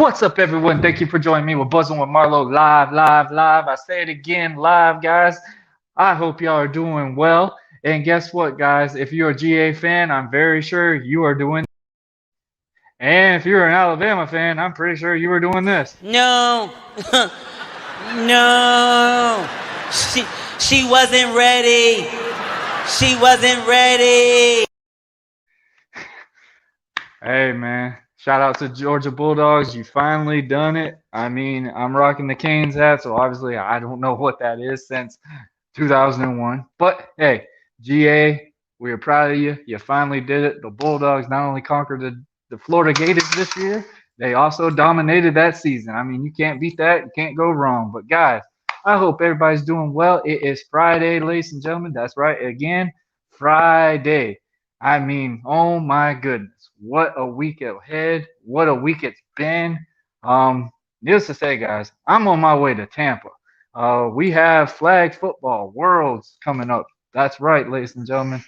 What's up, everyone? Thank you for joining me with Buzzing with Marlowe live, live, live. I say it again, live, guys. I hope y'all are doing well. And guess what, guys? If you're a GA fan, I'm very sure you are doing. And if you're an Alabama fan, I'm pretty sure you are doing this. No, no, she wasn't ready. She wasn't ready. Hey, man. Shout out to Georgia Bulldogs. You finally done it. I mean, I'm rocking the Canes hat, so obviously I don't know what that is since 2001. But hey, GA, we are proud of you. You finally did it. The Bulldogs not only conquered the Florida Gators this year, they also dominated that season. I mean, you can't beat that. You can't go wrong. But guys, I hope everybody's doing well. It is Friday, ladies and gentlemen. That's right. Again, Friday. I mean, oh my goodness. What a week ahead. What a week it's been. Needless to say, guys, I'm on my way to Tampa. We have flag football worlds coming up. That's right, ladies and gentlemen.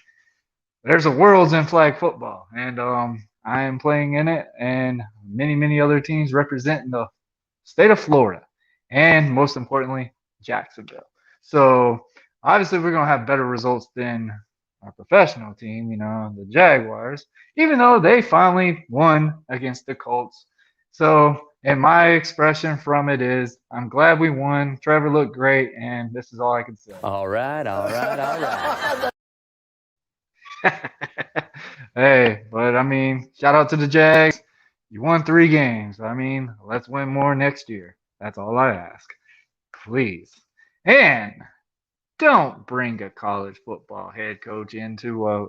There's a worlds in flag football, and I am playing in it, and many other teams representing the state of Florida, and most importantly, Jacksonville. So obviously, we're gonna have better results than our professional team, the Jaguars, even though they finally won against the Colts. So, and my expression from it is, I'm glad we won. Trevor looked great, and this is all I can say. All right. Hey, but I mean, shout out to the Jags. You won 3 games. I mean, let's win more next year. That's all I ask. Please. And don't bring a college football head coach into a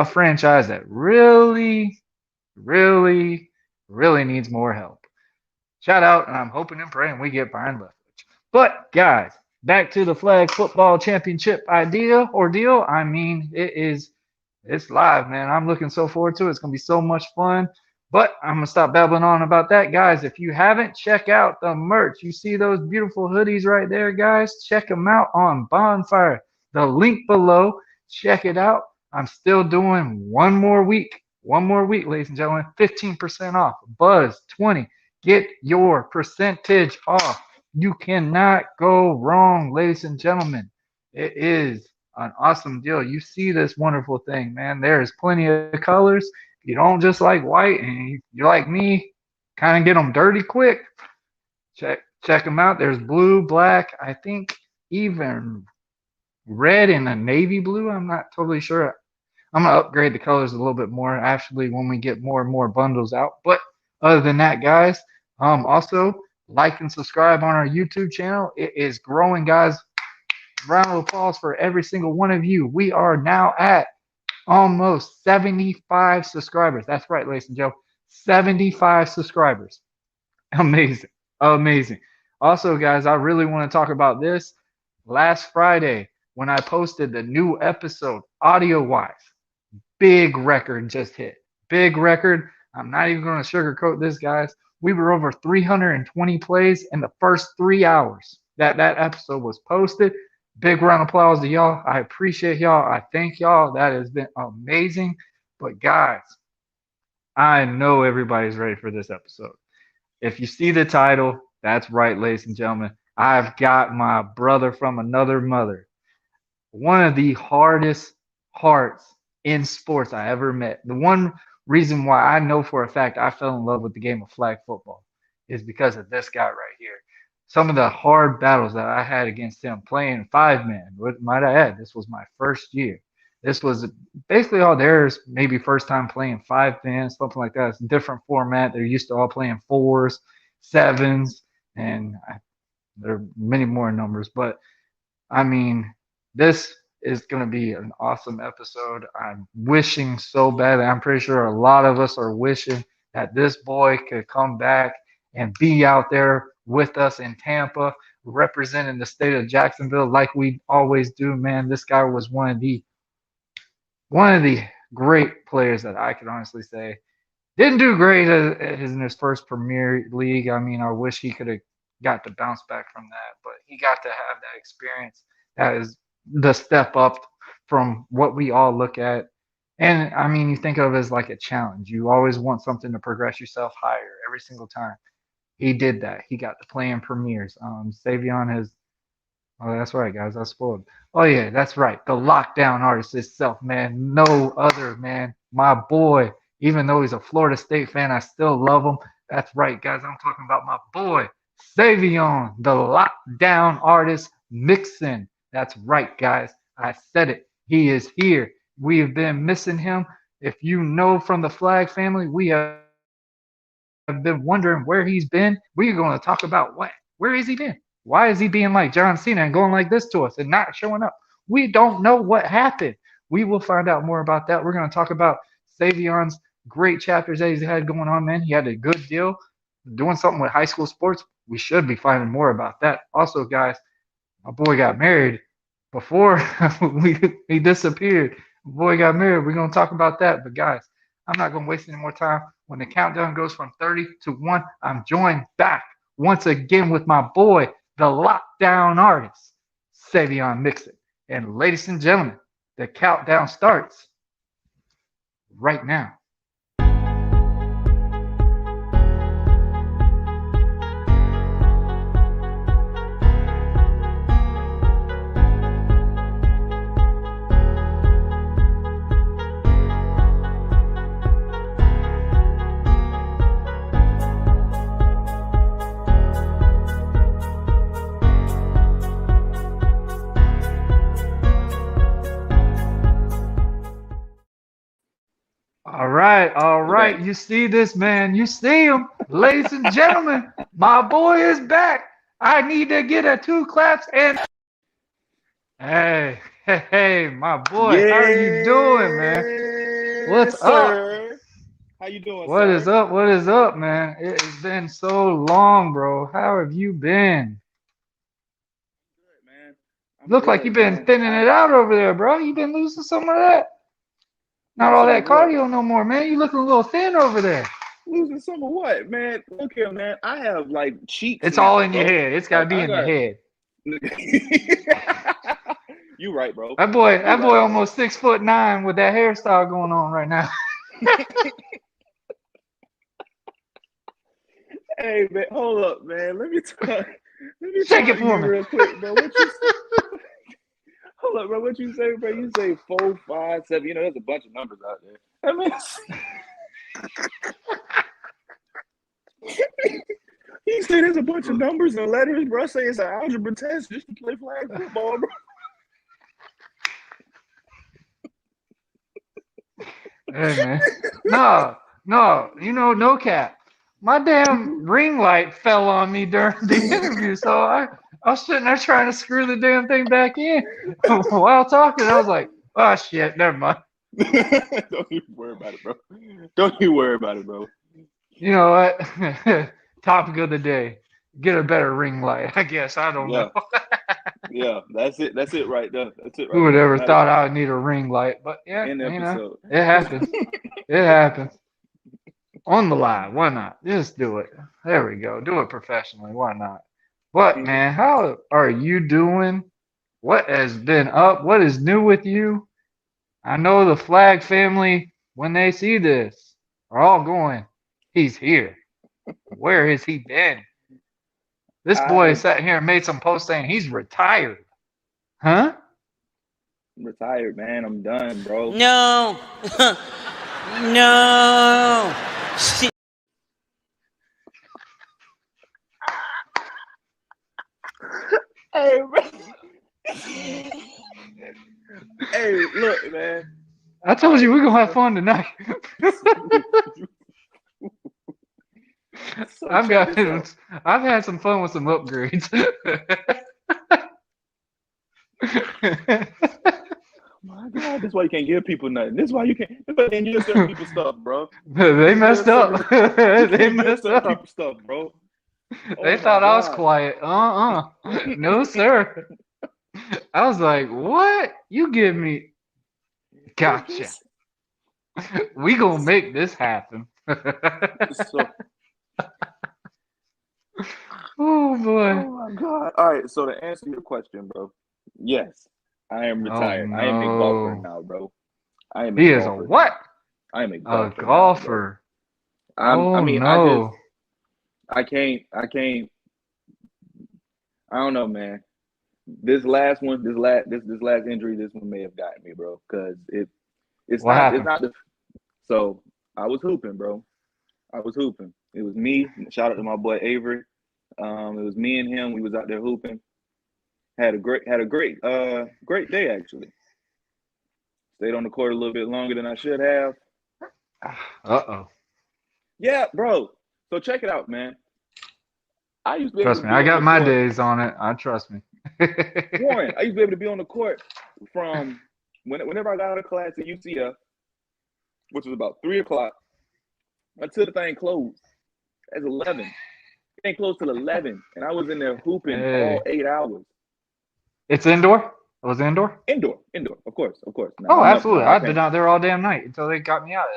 franchise that really needs more help. Shout out, and I'm hoping and praying we get Brian Leftwich. But guys, back to the flag football championship idea or deal. I mean, it's live, man. I'm looking so forward to it. It's gonna be so much fun. But I'm gonna stop babbling on about that, guys. If you haven't, check out the merch. You see those beautiful hoodies right there, guys. Check them out on Bonfire. The link below. Check it out. I'm still doing one more week, ladies and gentlemen. 15% off. Buzz 20. Get your percentage off. You cannot go wrong, ladies and gentlemen. It is an awesome deal. You see this wonderful thing, man. There's plenty of colors. You don't just like white, and you're like me, kind of get them dirty quick. Check them out. There's blue, black, I think even red and a navy blue. I'm not totally sure. I'm gonna upgrade the colors a little bit more actually when we get more and more bundles out. But other than that, guys, also like and subscribe on our YouTube channel. It is growing, guys. Round of applause for every single one of you. We are now at almost 75 subscribers. That's right, ladies and gentlemen. 75 subscribers. Amazing. Amazing. Also, guys, I really want to talk about this. Last Friday, when I posted the new episode, audio-wise, big record just hit. Big record. I'm not even going to sugarcoat this, guys. We were over 320 plays in the first 3 hours that episode was posted. Big round of applause to y'all. I appreciate y'all. I thank y'all. That has been amazing. But guys, I know everybody's ready for this episode. If you see the title, that's right, ladies and gentlemen. I've got my brother from another mother. One of the hardest hearts in sports I ever met. The one reason why I know for a fact I fell in love with the game of flag football is because of this guy right here. Some of the hard battles that I had against him playing 5-man. Might I add, this was my first year. This was basically all theirs, maybe first time playing 5-man, something like that. It's a different format. They're used to all playing 4s, 7s, and there are many more numbers. But I mean, this is going to be an awesome episode. I'm wishing so badly. I'm pretty sure a lot of us are wishing that this boy could come back and be out there with us in Tampa, representing the state of Jacksonville like we always do. Man, this guy was one of the great players that I could honestly say didn't do great in his first Premier League. I mean, I wish he could have got to bounce back from that, but he got to have that experience. That is the step up from what we all look at And I mean, you think of it as like a challenge. You always want something to progress yourself higher every single time. He did that. He got to play in premieres. Savion has. Oh, that's right, guys. I spoiled. Oh yeah, that's right. The lockdown artist itself, man. No other, man. My boy. Even though he's a Florida State fan, I still love him. That's right, guys. I'm talking about my boy, Saivion, the lockdown artist Mixson. That's right, guys. I said it. He is here. We have been missing him. If you know from the Flag family, we have been wondering where he's been. We're going to talk about what? Where has he been? Why is he being like John Cena and going like this to us and not showing up? We don't know what happened. We will find out more about that. We're going to talk about Savion's great chapters that he's had going on, man. He had a good deal doing something with high school sports. We should be finding more about that. Also, guys, my boy got married before he disappeared. My boy got married. We're gonna talk about that. But guys, I'm not gonna waste any more time. When the countdown goes from 30 to 1, I'm joined back once again with my boy, the lockdown artist, Saivion Mixson. And ladies and gentlemen, the countdown starts right now. All right, all We're back. right. You see this, man. You see him. Ladies and gentlemen, my boy is back. I need to get a two claps and hey, my boy. How are you doing, man? What's Yes, up? sir. How you doing, What is sir? up? What is up, man? It has been so long, bro. How have you been? Good, man. I'm Look like good, you've been man. thinning I it out over there, bro. You been losing some of that. Not losing all some that of what? cardio no more, man. You looking a little thin over there. Losing some of what, man? Look here, man. I have like cheeks It's all now, in your bro. head. It's got to Like be I in the got. head. You right, bro. That boy, You that boy, right, man. almost 6'9" with that hairstyle going on right now. Hey, man, hold up, man. Let me talk. Let me Shake talk it to for you me. real quick, bro. What you? Hold up, bro. What you say, bro? You say 4, 5, 7. You know, there's a bunch of numbers out there. I mean, he said there's a bunch of numbers and letters, bro. Say it's an algebra test just to play flag football, bro. Hey man, no, no, no cap. My damn ring light fell on me during the interview, so I was sitting there trying to screw the damn thing back in while talking. I was like, oh shit, never mind. Don't even worry about it, bro. Don't even worry about it, bro. You know what? Topic of the day: get a better ring light. I guess I don't know. Yeah, yeah. That's it. That's it right there. That's it Who right would there. ever Matter thought I would need a ring light? But yeah, in the episode. it happens. It happens. On the live, why not? Just do it. There we go. Do it professionally. Why not? But man, how are you doing? What has been up? What is new with you? I know the Flag family, when they see this, are all going, he's here. Where has he been? This I boy have sat here and made some posts saying he's retired. Huh? retired, man. I'm done, bro. No. No. She Hey, bro. Hey, look, man. I told you we're gonna have fun tonight. So I've check got this out. I've had some fun with some upgrades. My God, this is why you can't give people nothing. This is why you can't. This is why you can't give certain people stuff, bro. They You messed give certain. up. You They can't give messed certain people up. stuff, bro. They Oh my thought I was God. quiet. No, sir. I was like, what? You give me. Gotcha. This- We gonna make this happen. So, Oh boy. oh my God. All right. So to answer your question, bro, yes, I am Oh retired. I am a golfer no. now, bro. I am a He is a golfer now. what? I am a A golfer now, bro. golfer. I Oh mean, no. I can't. I don't know, man. This last one, this last injury, this one may have gotten me, bro. Because What it's happened? not the. So I was hooping, bro. I was hooping. It was me. Shout out to my boy Avery. It was me and him. We was out there hooping. Had a great day actually. Stayed on the court a little bit longer than I should have. Uh-oh. Yeah, bro. So check it out, man. I used to be able Trust to me, be I on got the my court. days on it. I trust me. Warren, I used to be able to be on the court from whenever I got out of class at UCF, which was about 3 o'clock, until the thing closed. That's 11. It ain't close till 11, and I was in there hooping all Hey. 8 hours. It's indoor? It was indoor? Indoor, of course, of course. Now Oh, I'm up. absolutely. Now I I've been can't out there all damn night until they got me out of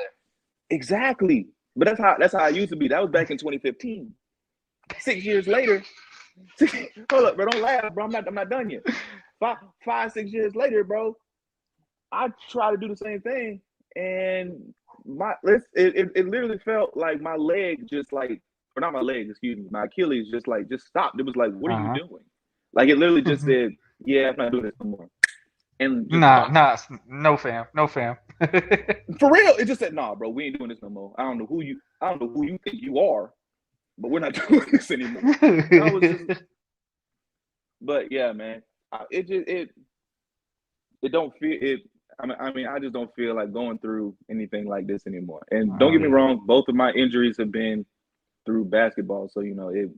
exactly. But that's how I used to be. That was back in 2015. 6 years later, hold up, bro. Don't laugh, bro. I'm not done yet. 6 years later, bro. I try to do the same thing, and it literally felt like my leg just like, or not my leg, excuse me, my Achilles just stopped. It was like, what are you there. doing? Like it literally just Uh-huh. said, yeah, I'm not doing this no more, and just Nah, stopped. nah, no fam, no fam. For real, it just said, nah, bro, we ain't doing this no more. I don't know who you think you are, but we're not doing this anymore. And I was just, but yeah, man, it don't feel it. I just don't feel like going through anything like this anymore. And don't Oh get me yeah, wrong, both of my injuries have been through basketball, so you know it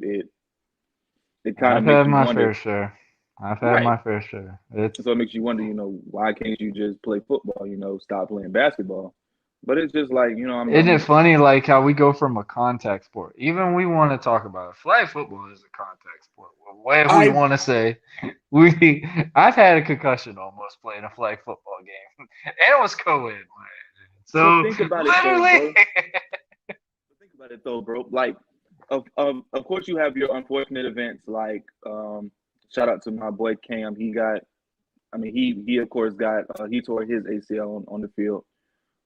kind of I've makes had you my wonder, fair share. I've had right? my fair share. It's So it makes you wonder, why can't you just play football? Stop playing basketball. But it's just like Isn't it funny, like how we go from a contact sport? Even we want to talk about it. Flag football is a contact sport. Whatever we I want to say, we I've had a concussion almost playing a flag football game, and it was co-ed, man. so So think about it though, literally, bro. Think about it though, bro. Like, of course you have your unfortunate events. Like, shout out to my boy Cam. He of course got he tore his ACL on the field.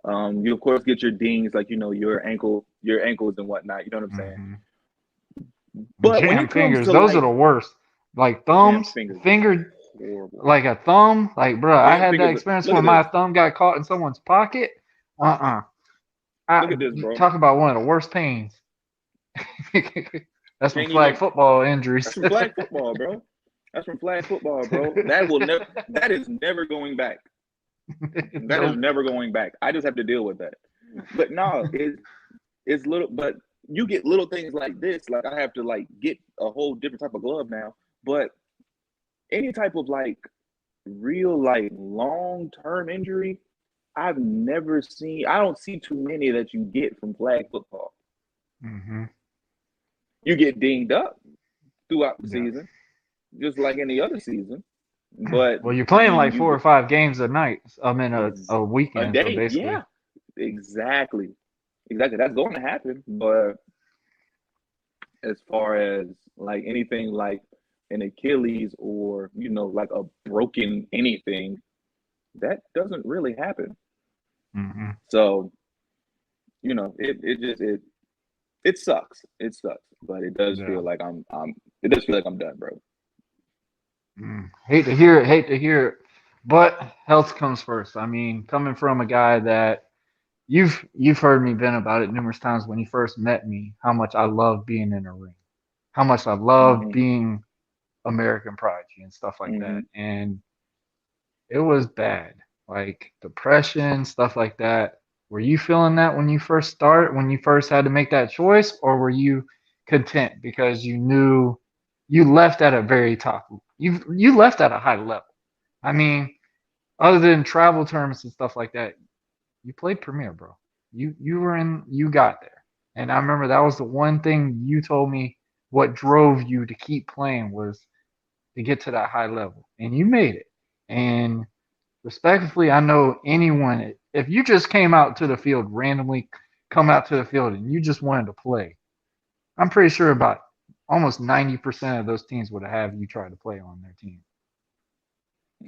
You of course get your dings, like your ankles and whatnot. You know what I'm saying? hmm But when jam it comes fingers. to Those are like the worst. Like jam thumbs, fingers is finger, horrible. like a thumb. Like, bro, I Jam had that fingers. experience Look when at my this. thumb got caught in someone's pocket. Uh-uh. Look at this, You bro. talk about one of the worst pains. That's from Can't flag even. football That's injuries. from flag football, bro. That's from flag football, bro. That will never. That is never going back. That is Nope. never going back. I just have to deal with that. But no, it's little. But you get little things like this. Like I have to like get a whole different type of glove now. But any type of like real like long term injury, I've never seen. I don't see too many that you get from flag football. hmm You get dinged up throughout the Yeah. season, just like any other season. But Well, you're playing you like you 4 or 5 games a night. I mean, a a weekend. So day, basically, yeah, exactly, exactly. That's going to happen. But as far as like anything like an Achilles or like a broken anything, that doesn't really happen. hmm So it sucks. It sucks, but it does yeah. feel like it does feel like I'm done, bro. Hate to hear it. Hate to hear it. But health comes first. I mean, coming from a guy that you've heard me vent about it numerous times when you first met me, how much I love being in a ring, how much I love Hmm. being American Prodigy and stuff like that. Hmm. And it was bad, like depression, stuff like that. Were you feeling that when you first had to make that choice, or were you content because you knew you left at a very top, you left at a high level? I mean, other than travel terms and stuff like that, you played Premier, bro. You got there. And I remember that was the one thing you told me what drove you to keep playing was to get to that high level. And you made it. And respectfully, I know anyone, if you just came out to the field randomly, come out to the field and you just wanted to play, I'm pretty sure about almost 90% of those teams would have you try to play on their team.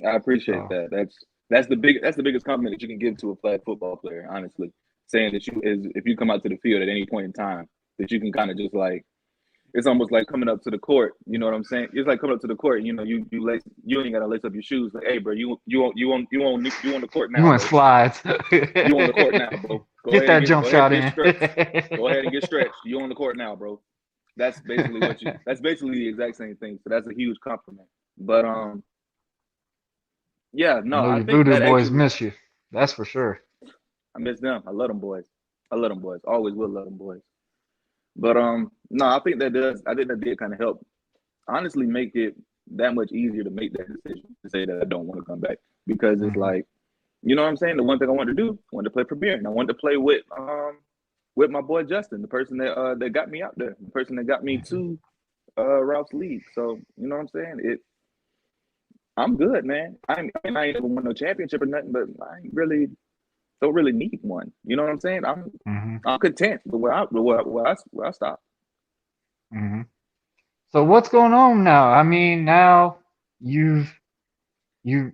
I appreciate So, that. That's the biggest compliment that you can give to a flag football player, honestly. Saying that if you come out to the field at any point in time, that you can kind of just like, it's almost like coming up to the court. You know what I'm saying? It's like coming up to the court. You know, you ain't gotta lace up your shoes. Like, hey, bro, you on the court You now, want bro. slides. You on the court now, bro. Get that jump shot in. Go ahead and get stretched. You on the court now, bro. That's basically that's basically the exact same thing. So that's a huge compliment. But yeah, no, I know I your think voodoo that boys actually, miss you. That's for sure. I miss them. I love them boys. Always will love them boys. But no, I think that did kind of help, honestly, make it that much easier to make that decision to say that I don't want to come back, because it's like, you know what I'm saying? The one thing I wanted to do, I wanted to play Premier, and I wanted to play with my boy Justin, the person that got me out there, the person that got me to Ralph's league. So you know what I'm saying? I'm good, man. I ain't never won no championship or nothing, but I ain't really don't really need one. You know what I'm saying? I'm content with where I stop. So what's going on now? I mean, now you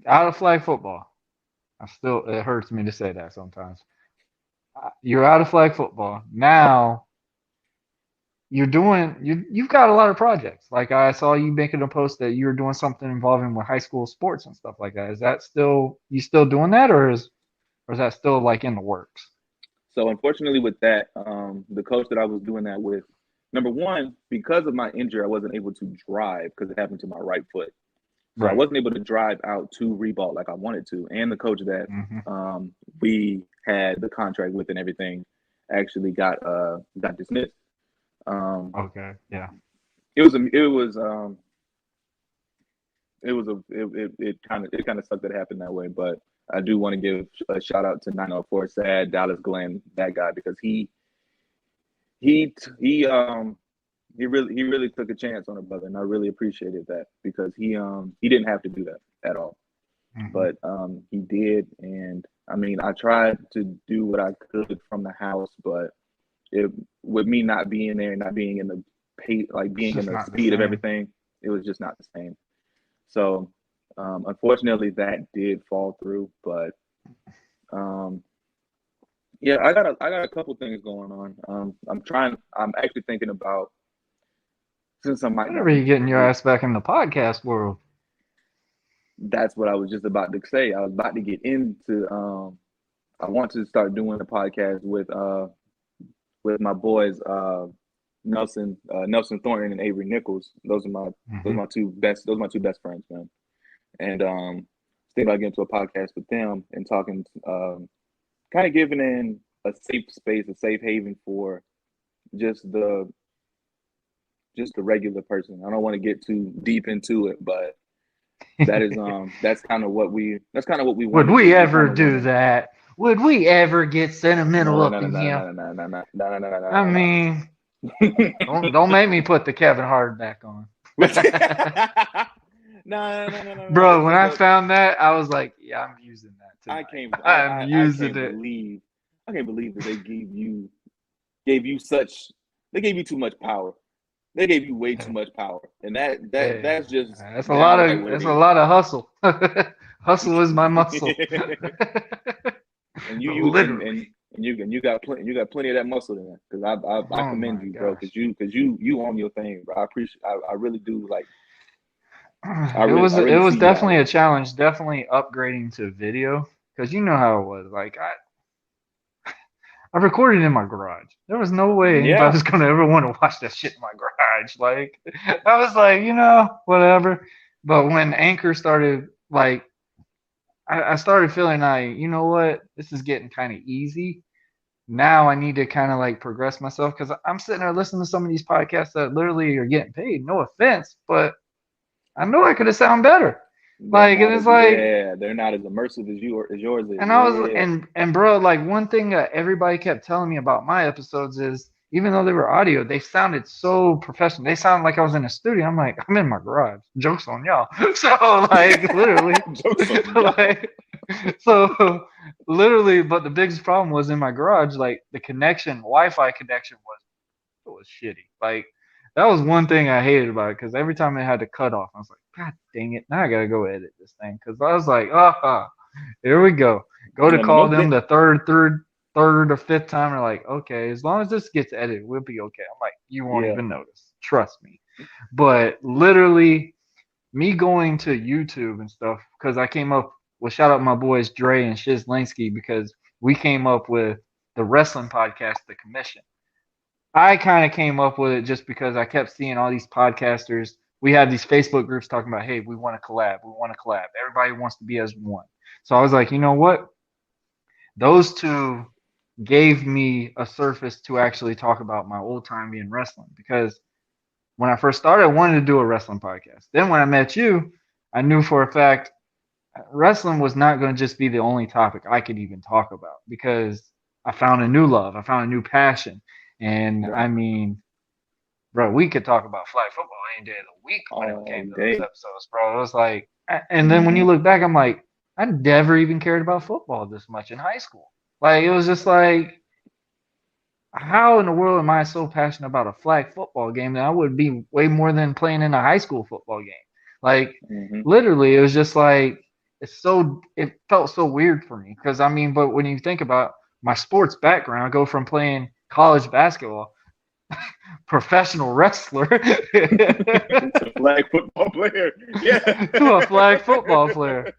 out of flag football. It hurts me to say that sometimes. You're out of flag football. Now you've got a lot of projects. Like I saw you making a post that you were doing something involving with high school sports and stuff like that. Is that still doing that, or is that still like in the works? So unfortunately with that, the coach that I was doing that with, number one, because of my injury, I wasn't able to drive because it happened to my right foot. So I wasn't able to drive out to Reebok like I wanted to. And the coach that we had the contract with and everything actually got dismissed. Okay, yeah. It kind of sucked that it happened that way, but I do want to give a shout out to 904 Sad, Dallas Glenn, that guy, because he really took a chance on a brother, and I really appreciated that, because he didn't have to do that at all, but he did. And I mean, I tried to do what I could from the house, but with me not being there, not being in the pace, like being in the speed of everything, it was just not the same. So unfortunately, that did fall through. But yeah, I got a couple things going on. I'm actually thinking about, since I might Whenever you getting your ass back in the podcast world. That's what I was just about to say. I was about to get into. I want to start doing a podcast with my boys Nelson Thornton and Avery Nichols. Those are my two best friends, man. And thinking about getting to a podcast with them and talking, kind of giving in a safe space, a safe haven for just the regular person. I don't want to get too deep into it, but that is that's kind of what we want. Would we ever do that? Would we ever get sentimental up in here? No. I mean, don't make me put the Kevin Hart back on. No. Bro, when I found that, I was like, yeah, I'm using that too. I can't believe that they gave you too much power. They gave you way too much power, and that's a lot of hustle. Hustle is my muscle. And you got plenty of that muscle in there, because I commend you, bro, because you own your thing, bro. I really do, like. It was definitely a challenge, definitely upgrading to video, because you know how it was. Like I recorded in my garage. There was no way anybody was gonna ever want to watch that shit in my garage. Like I was like, whatever. But when Anchor started, like, I started feeling like, you know what, this is getting kind of easy. Now I need to kind of like progress myself, because I'm sitting there listening to some of these podcasts that literally are getting paid. No offense, but I know I could have sounded better. Like, and it's like, yeah, they're not as immersive as yours is. And I was, and bro, like, one thing that everybody kept telling me about my episodes is, even though they were audio, they sounded so professional. They sounded like I was in a studio. I'm like, I'm in my garage. Joke's on y'all. So like, literally, literally, but the biggest problem was in my garage. Like, the Wi-Fi connection was shitty. Like, that was one thing I hated about it, because every time it had to cut off, I was like, God dang it! Now I gotta go edit this thing, because I was like, Here we go. Go to I mean, call them the third or fifth time. They're like, okay, as long as this gets edited, we'll be okay. I'm like, you won't yeah. even notice. Trust me. But literally, me going to YouTube and stuff, because I came up with shout out my boys Dre and Shiz Linsky, because we came up with the wrestling podcast, The Commission. I kind of came up with it just because I kept seeing all these podcasters. We had these Facebook groups talking about, hey, we want to collab. We want to collab. Everybody wants to be as one. So I was like, you know what? Those two gave me a surface to actually talk about my old time in wrestling, because when I first started, I wanted to do a wrestling podcast. Then when I met you, I knew for a fact wrestling was not going to just be the only topic I could even talk about, because I found a new love. I found a new passion. And Right. I mean, bro, we could talk about flag football any day of the week when it All came to those day. episodes, bro. It was like, and then when you look back, I'm like, I never even cared about football this much in high school. Like, it was just like, how in the world am I so passionate about a flag football game that I would be way more than playing in a high school football game? Like, Mm-hmm. literally, it was just like, it felt so weird for me. Because, I mean, but when you think about my sports background, I go from playing college basketball, professional wrestler, It's a flag football player. Yeah. to a flag football player.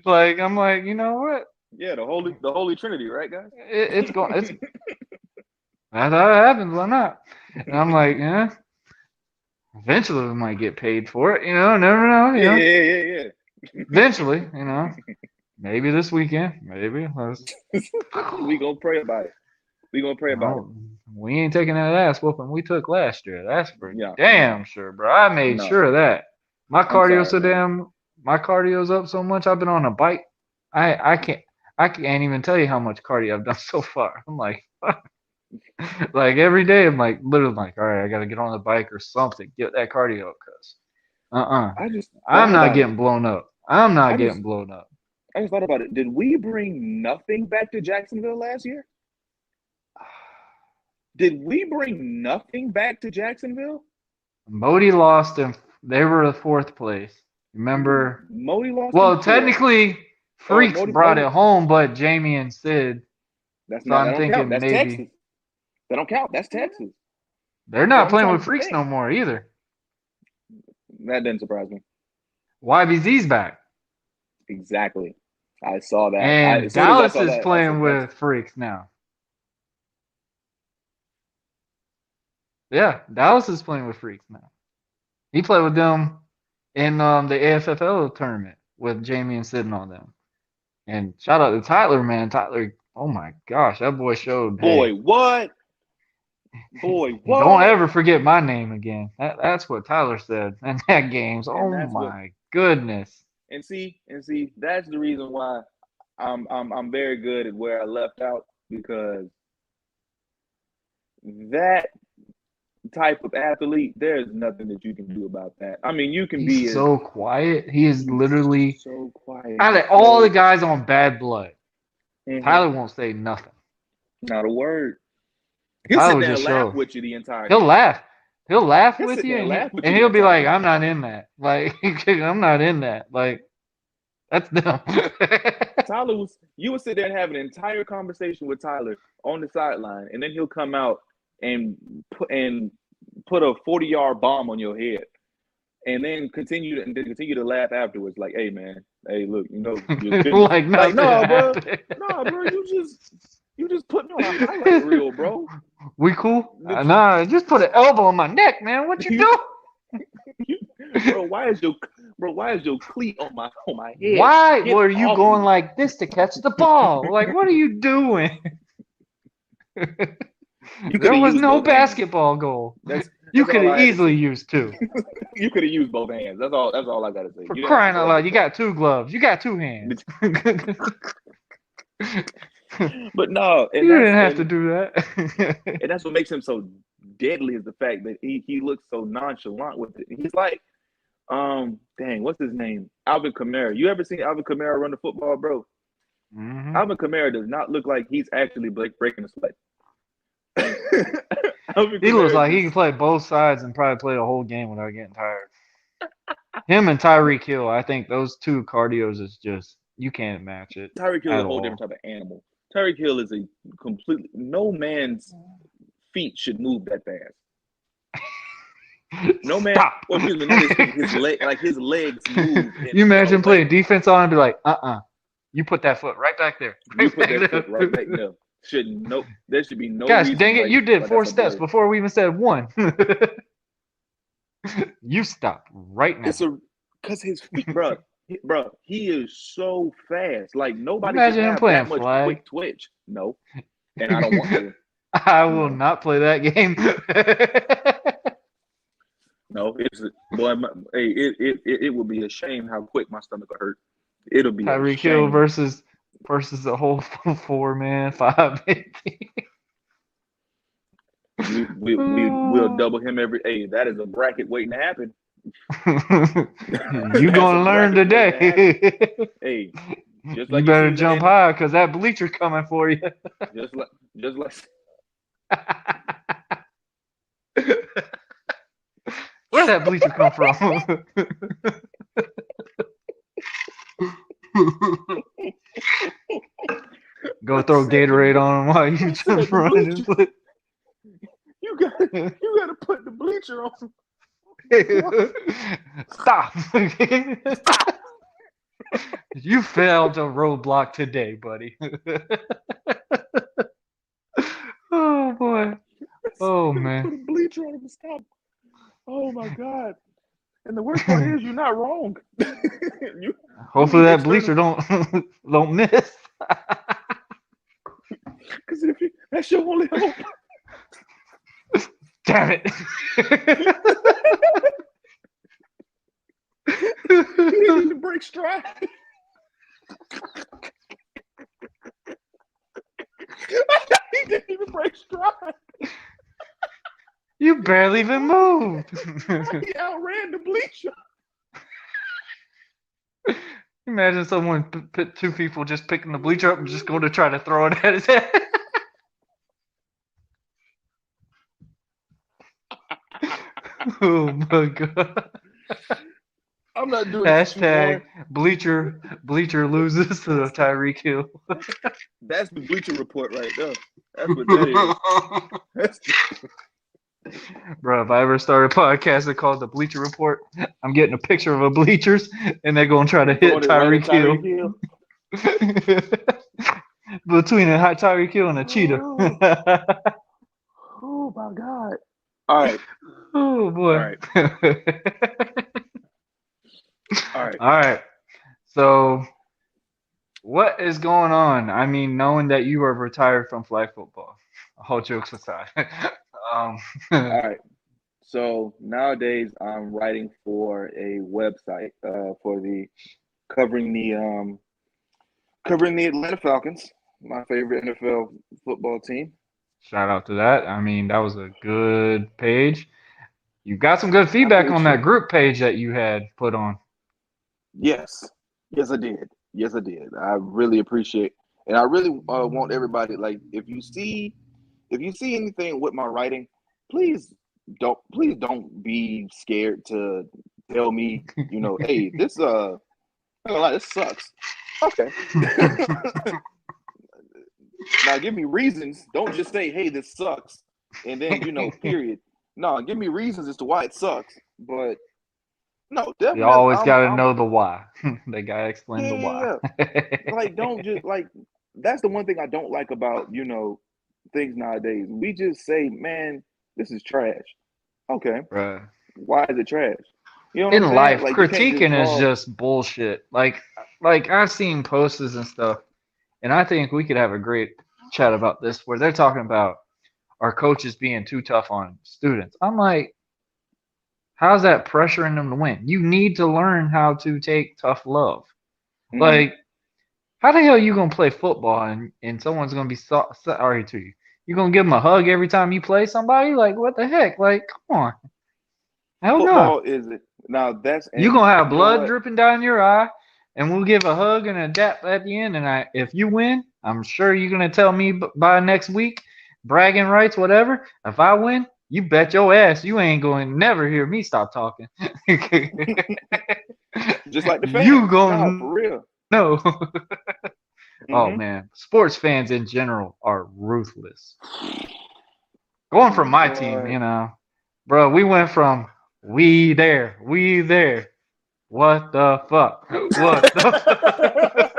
Like, I'm like, you know what? Yeah, the holy trinity, right, guys? It's going. It's That's how it happens. Why not? And I'm like, yeah. Eventually, we might get paid for it. You know, never know. You know, Yeah. eventually, you know, maybe this weekend, maybe. We gonna pray about it. We gonna pray about it. No, we ain't taking that ass whooping we took last year. That's for Yeah, damn sure, bro. I made no. sure of that. My I'm cardio so sorry, man. damn. My cardio's up so much. I've been on a bike. I can't even tell you how much cardio I've done so far. I'm like, like every day, I'm like literally like, all right, I gotta get on the bike or something, get that cardio up, cause I just I'm thought not about it. getting blown up. I'm I not just getting blown up. I just thought about it. Did we bring nothing back to Jacksonville last year? Did we bring nothing back to Jacksonville? Modi lost and they were the fourth place. Remember? Modi lost in Well, fourth. technically, Oh, Freaks brought it home, but Jamie and Sid. That's So not. That I'm don't count. thinking That's maybe Texas. That don't count. That's Texas. they're So not I'm playing trying with to Freaks think. no more either. That didn't surprise me. YBZ's back. Exactly. I saw that. And As soon as I Dallas saw is that, I playing said, with Freaks now. Yeah, Dallas is playing with Freaks now. He played with them in the AFFL tournament with Jamie and Sid and all them. And shout out to Tyler, man. Tyler, oh my gosh, that boy showed. boy, Hey, what? Boy, don't what? ever forget my name again. That's what Tyler said in that games. And Oh that's what. my goodness. And see. That's the reason why I'm very good at where I left out, because that type of athlete, there's nothing that you can do about that. I mean, you can be He's so quiet. He is literally so quiet. out of all the guys on Bad Blood. Mhm. Tyler won't say nothing. Not a word. He'll Tyler sit will there and just laugh show. with you the entire He'll game. laugh. He'll laugh He'll with sit you, there and and laugh with you and the he'll be entire like, game. "I'm not in that. Like, I'm not in that. Like, that's dumb." You would sit there and have an entire conversation with Tyler on the sideline, and then he'll come out and put a 40-yard bomb on your head, and then continue to laugh afterwards. Like, hey man, hey look, you're fitting. Like Like, nothing no, bro, happened. you just put me on a highlight reel, bro. We cool? Nah, just put an elbow on my neck, man. What you doing? Bro, why is your cleat on my head? Why Get were you off going me. like this to catch the ball? Like, what are you doing? There was no basketball goal. You could have easily used two. You could have used both hands. That's all I gotta say. For crying out loud, you got two gloves. You got two hands. But no, you didn't have to do that. And that's what makes him so deadly, is the fact that he looks so nonchalant with it. He's like, dang, what's his name? Alvin Kamara. You ever seen Alvin Kamara run the football, bro? Mm-hmm. Alvin Kamara does not look like he's actually breaking a sweat. He looks like he can play both sides and probably play the whole game without getting tired. Him and Tyreek Hill, I think those two cardios is just You can't match it Tyreek Hill is at a whole all. different type of animal. Tyreek Hill is a completely no man's feet should move that fast. No man, Stop. or excuse me, not his feet, his legs move. You imagine playing defense on and be like, you put that foot right back there. You put that foot right back there. There should be no Gosh, reason. dang it, you did 4 that's a steps blur. before we even said 1. You stop right now. Because his feet, bro, he is so fast. Like nobody Imagine can him have playing that much flag. quick twitch. No, and I don't want to. I will not play that game. No, it would be a shame how quick my stomach would hurt. It'll be Tyreek a Hill shame. versus the whole 4-man, 5-man team. We'll double him every. Hey, that is a bracket waiting to happen. You gonna learn today. Hey, just like you better jump high because that bleacher's coming for you. Just like. Where'd that bleacher come from? Go throw Gatorade on him while you just running. You gotta put the bleacher on. Stop. Stop. You failed a roadblock today, buddy. Oh boy. Oh man. Put a bleacher on him and stop. Oh my God. And the worst part is you're not wrong. Hopefully that bleacher don't miss. Because that's your only hope. Damn it. He didn't even break stride. He didn't even break stride. You barely even moved. He outran the bleacher. Imagine someone put 2 people just picking the bleacher up and just going to try to throw it at his head. Oh my God. I'm not doing Hashtag bleacher loses to Tyreek Hill. That's the Bleacher Report right there. That's what that is. Bro, if I ever start a podcast called the Bleacher Report, I'm getting a picture of a bleachers and they're gonna try to hit Tyreek Hill. Between a hot Tyreek Hill and a cheetah. Oh my God. All right. Oh boy. All right. All right. So, what is going on? I mean, knowing that you are retired from flag football, all jokes aside. All right. So nowadays, I'm writing for a website for covering the Atlanta Falcons, my favorite NFL football team. Shout out to that. I mean, that was a good page. You got some good feedback on that group page that you had put on. Yes, I did. I really appreciate, and I really want everybody, like, if you see anything with my writing, please don't be scared to tell me, hey, this this sucks. Okay. Now give me reasons. Don't just say, hey, this sucks, and then period. No, give me reasons as to why it sucks. But no, definitely. You always got to know the why. They got to explain the why. Yeah. Like, don't just, like, that's the one thing I don't like about, things nowadays. We just say, man, this is trash. Okay. Right. Why is it trash? In life, like, critiquing is just bullshit. Like I've seen posts and stuff, and I think we could have a great chat about this where they're talking about our coaches being too tough on students. I'm like, how's that pressuring them to win? You need to learn how to take tough love. Mm-hmm. Like, how the hell are you going to play football and someone's going to be sorry to you? You're going to give them a hug every time you play somebody? Like, what the heck? Like, come on. Hell football no. Is it? Now, you're going to have blood dripping down your eye, and we'll give a hug and a dap at the end. And if you win, I'm sure you're going to tell me by next week, bragging rights, whatever. If I win, you bet your ass you ain't going to never hear me stop talking. Just like the fans. You going for real. No. Oh Mm-hmm. man, sports fans in general are ruthless. Going from my team, Boy. bro, we went from we there. What the fuck? What the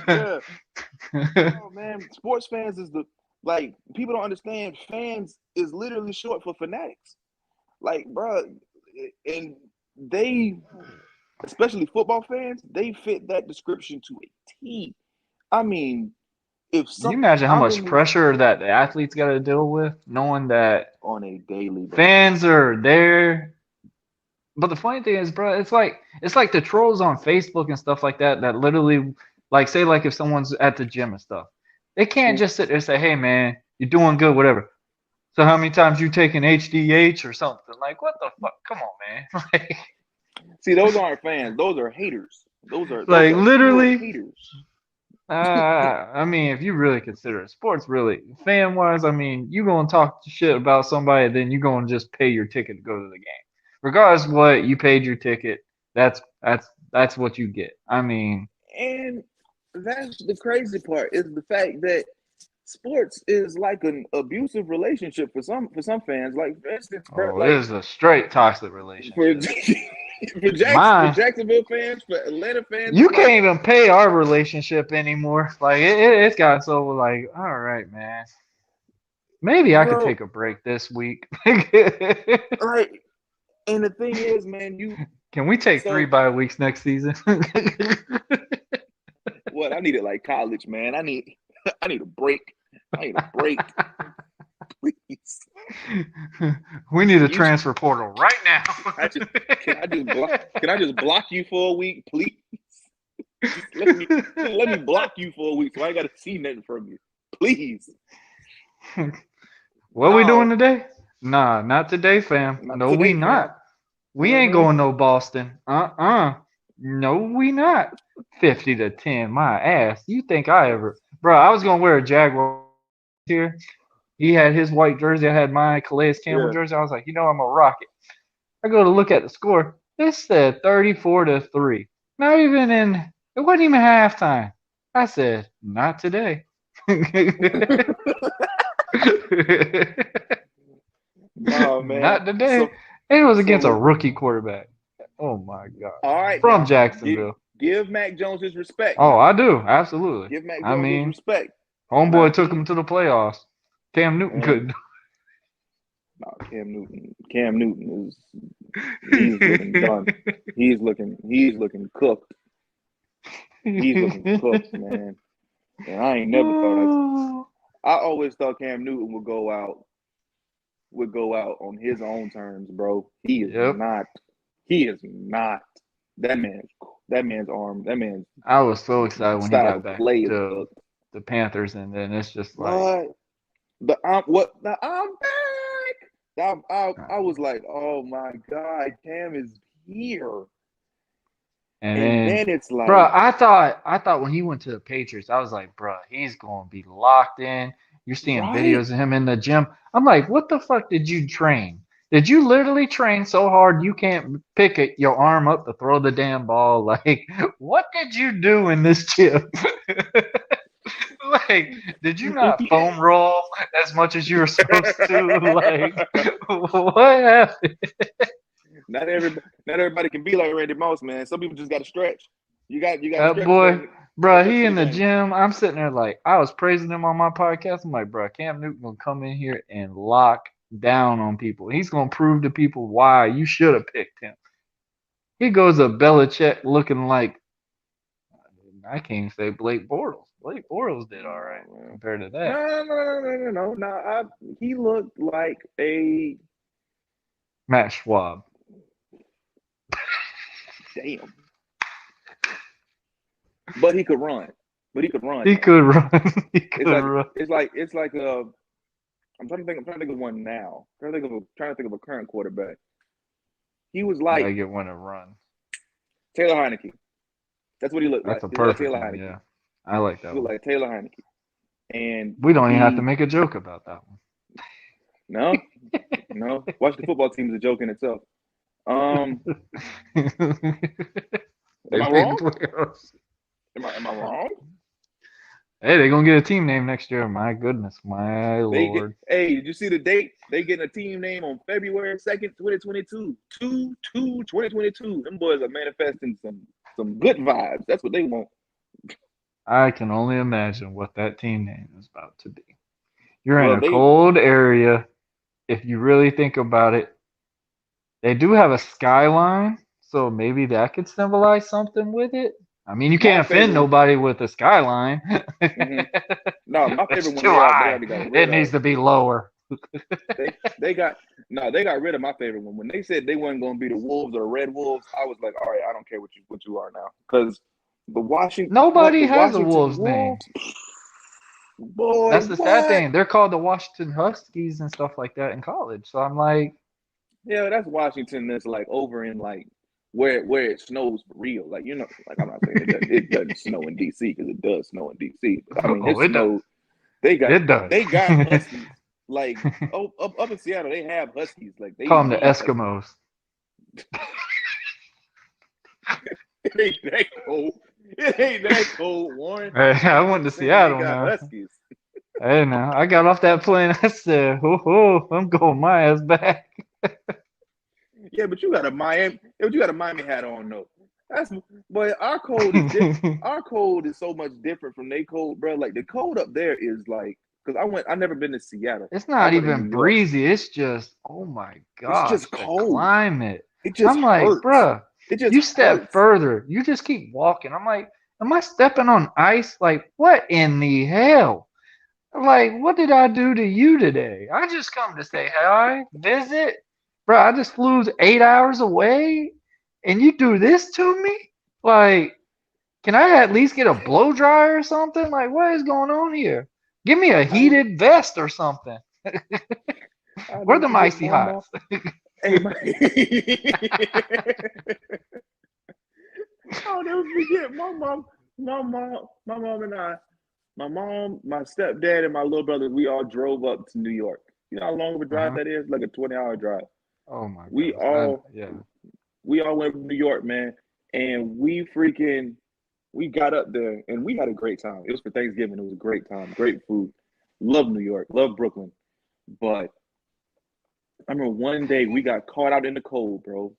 Yeah. fuck? Oh man, sports fans is the like people don't understand. Fans is literally short for fanatics. Like, bro, and they, especially football fans, they fit that description to a T. I mean, if Can you some, imagine how I'm much in this pressure that the athletes got to deal with, knowing that on a daily basis. fans are there? But the funny thing is, bro, it's like the trolls on Facebook and stuff like that that literally like say like if someone's at the gym and stuff, they can't just sit there and say, "Hey man, you're doing good, whatever." So how many times you taking HDH or something? Like what the fuck? Come on, man. Like, See, those aren't fans; those are haters. Those like are pure literally. haters. I mean, if you really consider it sports, really fan wise, I mean, you gonna talk shit about somebody, then you gonna just pay your ticket to go to the game, regardless of what you paid your ticket. That's what you get. I mean, And that's the crazy part is the fact that sports is like an abusive relationship for some fans. Like for instance, bro, oh, it like is a straight toxic for relationship. For Mine, Jacksonville fans, for Atlanta fans, you it's can't like, even pay our relationship anymore. Like it's got so like, all right, man. Maybe I could bro, take a break this week. like, and the thing is, man, you Can we take three so bye weeks next season? what? I need it like college, man. I need a break. I need a break, please. We need a You, transfer portal right now. I just can I just block you for a week, please? Just let me block you for a week so I ain't gotta see nothing from you. Please. What we doing No, today? Nah, not today, fam. not No, we today, fam. not. We ain't Mm-hmm. going no Boston. No, we not. 50-10, my ass. You think I ever, bro? I was gonna wear a Jaguar here. He had his white jersey. I had my Calais Campbell Yeah. jersey. I was like, I'm gonna rock it. I go to look at the score. This said 34-3. Not even in. It wasn't even halftime. I said, not today. No, man. Not today. So And it was so against a look. rookie quarterback. Oh my god. All right From now. Give Jacksonville. give Mac Jones his respect Oh, now. I do. Absolutely. Give Mac I Jones his mean, respect. Now homeboy took him to the playoffs. Cam Newton man, couldn't. no, Cam Newton he's looking done. He's looking cooked. He's looking cooked, man. And I ain't never thought I always thought Cam Newton would go out on his own terms, bro. He is Yep. not. He is not. That man's arm, that man's I was so excited when he style got of back play is to cooked. the Panthers, and then it's just like, But I'm back. I was like, oh my god, Cam is here, and and then, then it's bro, like, I thought when he went to the Patriots, I was like, bro, he's gonna be locked in. You're seeing right, videos of him in the gym. I'm like, what the fuck did you train? Did you literally train so hard you can't pick your arm up to throw the damn ball? Like, what did you do in this gym? Like, did you not foam roll as much as you were supposed to? Like, what happened? not everybody can be like Randy Moss, man. Some people just got to stretch. You got to That stretch boy, for bro, the rest he of in the the game. gym. I'm sitting there like, I was praising him on my podcast. I'm like, bro, Cam Newton gonna come in here and lock down on people. He's gonna prove to people why you should have picked him. He goes to Belichick looking like, I can't even say Blake Bortles. Blake Bortles did all right No, man. compared to No, that. no, no, no, no, no, no. He looked like a Matt Schwab. damn, but he could run. But he could run He though. could run. He It's could like run. it's like I'm trying to think of one now. I'm trying to think of a current quarterback. He was Gotta like get one to run. Taylor Heineke. That's what he looked like. That's a He looked like perfect Taylor one. Heineke. Yeah, I like He that looked one. like Taylor Heineke. And We don't even have to he make a joke about that one. no, no. Watch the football team is a joke in itself. Um, They am I made the wrong? playoffs. Am I wrong? Hey, they're gonna get a team name next year. My goodness, my They get. lord. Hey, did you see the date? They getting a team name on February 2nd, 2022. 2/2/2022. Them boys are manifesting some good vibes. That's what they want. I can only imagine what that team name is about to be. You're in Well, a they cold area. If you really think about it, they do have a skyline, so maybe that could symbolize something with it. I mean, you my can't offend favorite. nobody with a skyline. Mm-hmm. No, my It's favorite one too they high. already got It rid needs of. to be lower. They got no, they got rid of my favorite one. When they said they weren't going to be the Wolves or the Red Wolves, I was like, all right, I don't care what you are now, because the Nobody has a Washington Wolves name. Wolves, boy, That's the sad what? thing. They're called the Washington Huskies and stuff like that in college. So I'm like, Yeah, that's Washington. That's like over in like where it snows for real. Like like I'm not saying it doesn't snow in DC because it does snow in DC, but I mean it oh, it does. snowed. They got It does. they got Huskies. Like up in Seattle, they have Huskies. Like they Call them the need Huskies. Eskimos. It ain't that cold. It ain't that cold, Warren. Hey, I I'm went to just saying they Seattle got now. Huskies. Hey, now I got off that plane. I said, "Oh, I'm going my ass back." Yeah, but you got a Miami. But you got a Miami hat on though. That's boy. Our code is different. Our code is so much different from their code, bro. Like the code up there is like because I never been to Seattle. It's I not went to New even York. breezy. It's just, oh my It's gosh, just the cold. climate. It just I'm like, hurts. bruh, It just you step hurts. further. You just keep walking. I'm like, am I stepping on ice? Like, what in the hell? Like, what did I do to you today? I just come to say hi, visit. Bro, I just flew 8 hours away and you do this to me? Like, can I at least get a blow dryer or something? Like, what is going on here? Give me a I heated vest or something. I Where never the forget icy my mom. hots? Hey, I'll never forget my mom and I, my mom, my stepdad, and my little brother. We all drove up to New York. You know how long of a drive Uh-huh. that is? Like a 20-hour drive. Oh my We gosh. I all yeah. we all went to New York, man, and we got up there and we had a great time. It was for Thanksgiving. It was a great time, great food. Love New York, love Brooklyn, but I remember one day we got caught out in the cold, bro.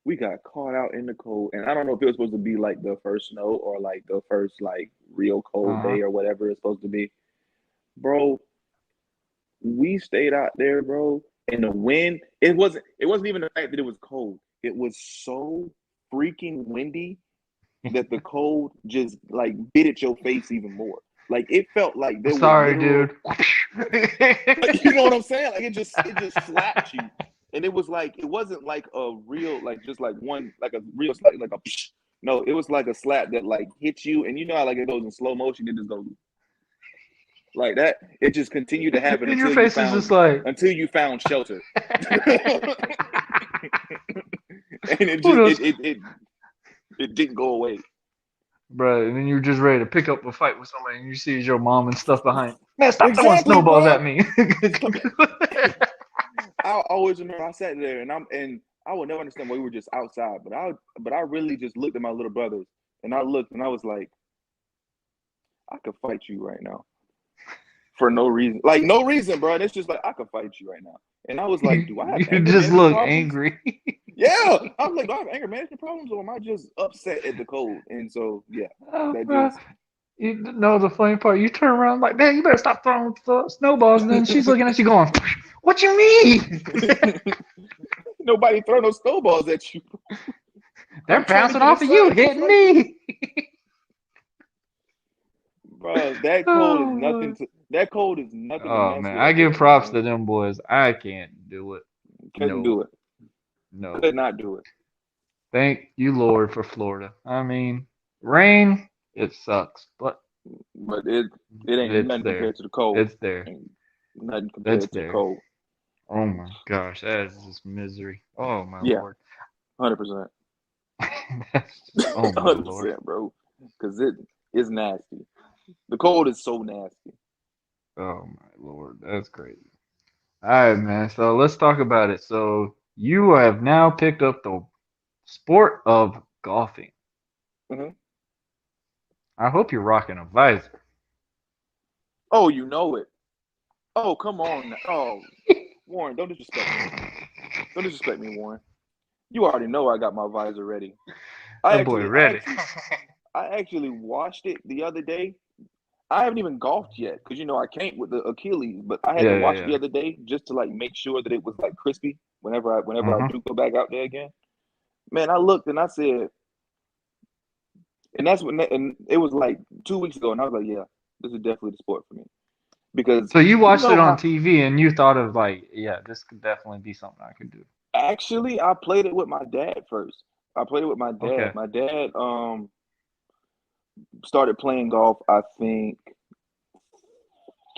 We got caught out in the cold, and I don't know if it was supposed to be like the first snow or like the first like real cold Uh-huh. day or whatever it's supposed to be, bro. We stayed out there, bro, and the wind. It wasn't even the fact that it was cold. It was so freaking windy that the cold just like bit at your face even more. Like it felt like I'm there was sorry, literal, dude. like you know what I'm saying? Like it just slapped you, and it was like it wasn't like a real like just like one like a real slap like a psh. No, it was like a slap that like hits you, and you know how like it goes in slow motion, it just goes like that. It just continued to happen And your face is just like, until you found shelter, and it who just knows? it didn't go away. Bro, and then you're just ready to pick up a fight with somebody and you see your mom and stuff behind. Man, stop throwing Exactly, snowballs bro. at me. I always remember I sat there and I would never understand why we were just outside, but I really just looked at my little brothers and I looked and I was like, I could fight you right now for no reason, like no reason, bro. And it's just like I could fight you right now, and I was like, do I have You anger just management look problems? angry. Yeah, I was like, do I have anger management problems, or am I just upset at the cold? And so yeah, Oh, that bro. just You know the funny part? You turn around like, man, you better stop throwing snowballs. And then she's looking at you going, what you mean? nobody throw no snowballs at you. They're I'm trying to bouncing get off of you, inside just hitting like you. me. Bro, that cold is Oh, nothing to that cold is nothing to oh mess man, with I up give there, props man. to them boys. I can't do it. Couldn't No, do it. no. Could not do it. Thank you, Lord, for Florida. I mean, rain, it sucks, but But it ain't it's nothing there. compared to the cold. It's there. Ain't nothing It's compared to the there. cold. Oh my gosh, that is just misery. Oh my Yeah, Lord. 100%. That's just, oh my Lord. 100%, bro. Because it is nasty. The cold is so nasty. Oh my Lord. That's crazy. All right, man. So let's talk about it. So You have now picked up the sport of golfing. Hmm. I hope you're rocking a visor. Oh, you know it. Oh, come on. Oh, Warren, don't disrespect me. Don't disrespect me, Warren. You already know I got my visor ready. I That boy actually, I ready. actually, I actually watched it the other day. I haven't even golfed yet because I can't with the Achilles, but I had to Yeah, yeah, watch it yeah. the other day just to like make sure that it was like crispy whenever I Uh-huh. do go back out there again. Man, I looked and I said, and that's when and it was like 2 weeks ago, and I was like, yeah, this is definitely the sport for me because So you you watched it know on how TV and you thought of like, yeah, this could definitely be something I could do. actually I played it with my dad first. I played it with my dad. Okay. My dad started playing golf, I think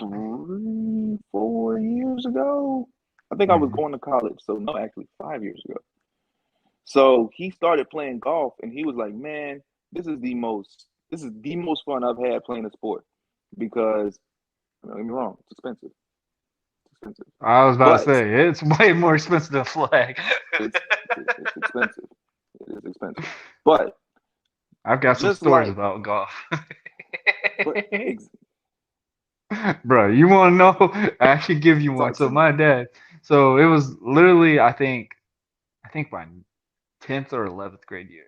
3, 4 years ago. I think I was Hmm. going to college, so no, actually 5 years ago. So he started playing golf, and he was like, "Man, this is the most fun I've had playing a sport because don't get me wrong, it's expensive, it's expensive, I was about to but say it's way more expensive than a flag. it's it's expensive. It is expensive, but I've got some just stories like about golf. but ex- Bro, you want to know? I can give you one. talk So to me. my dad, so it was literally, I think my 10th or 11th grade year.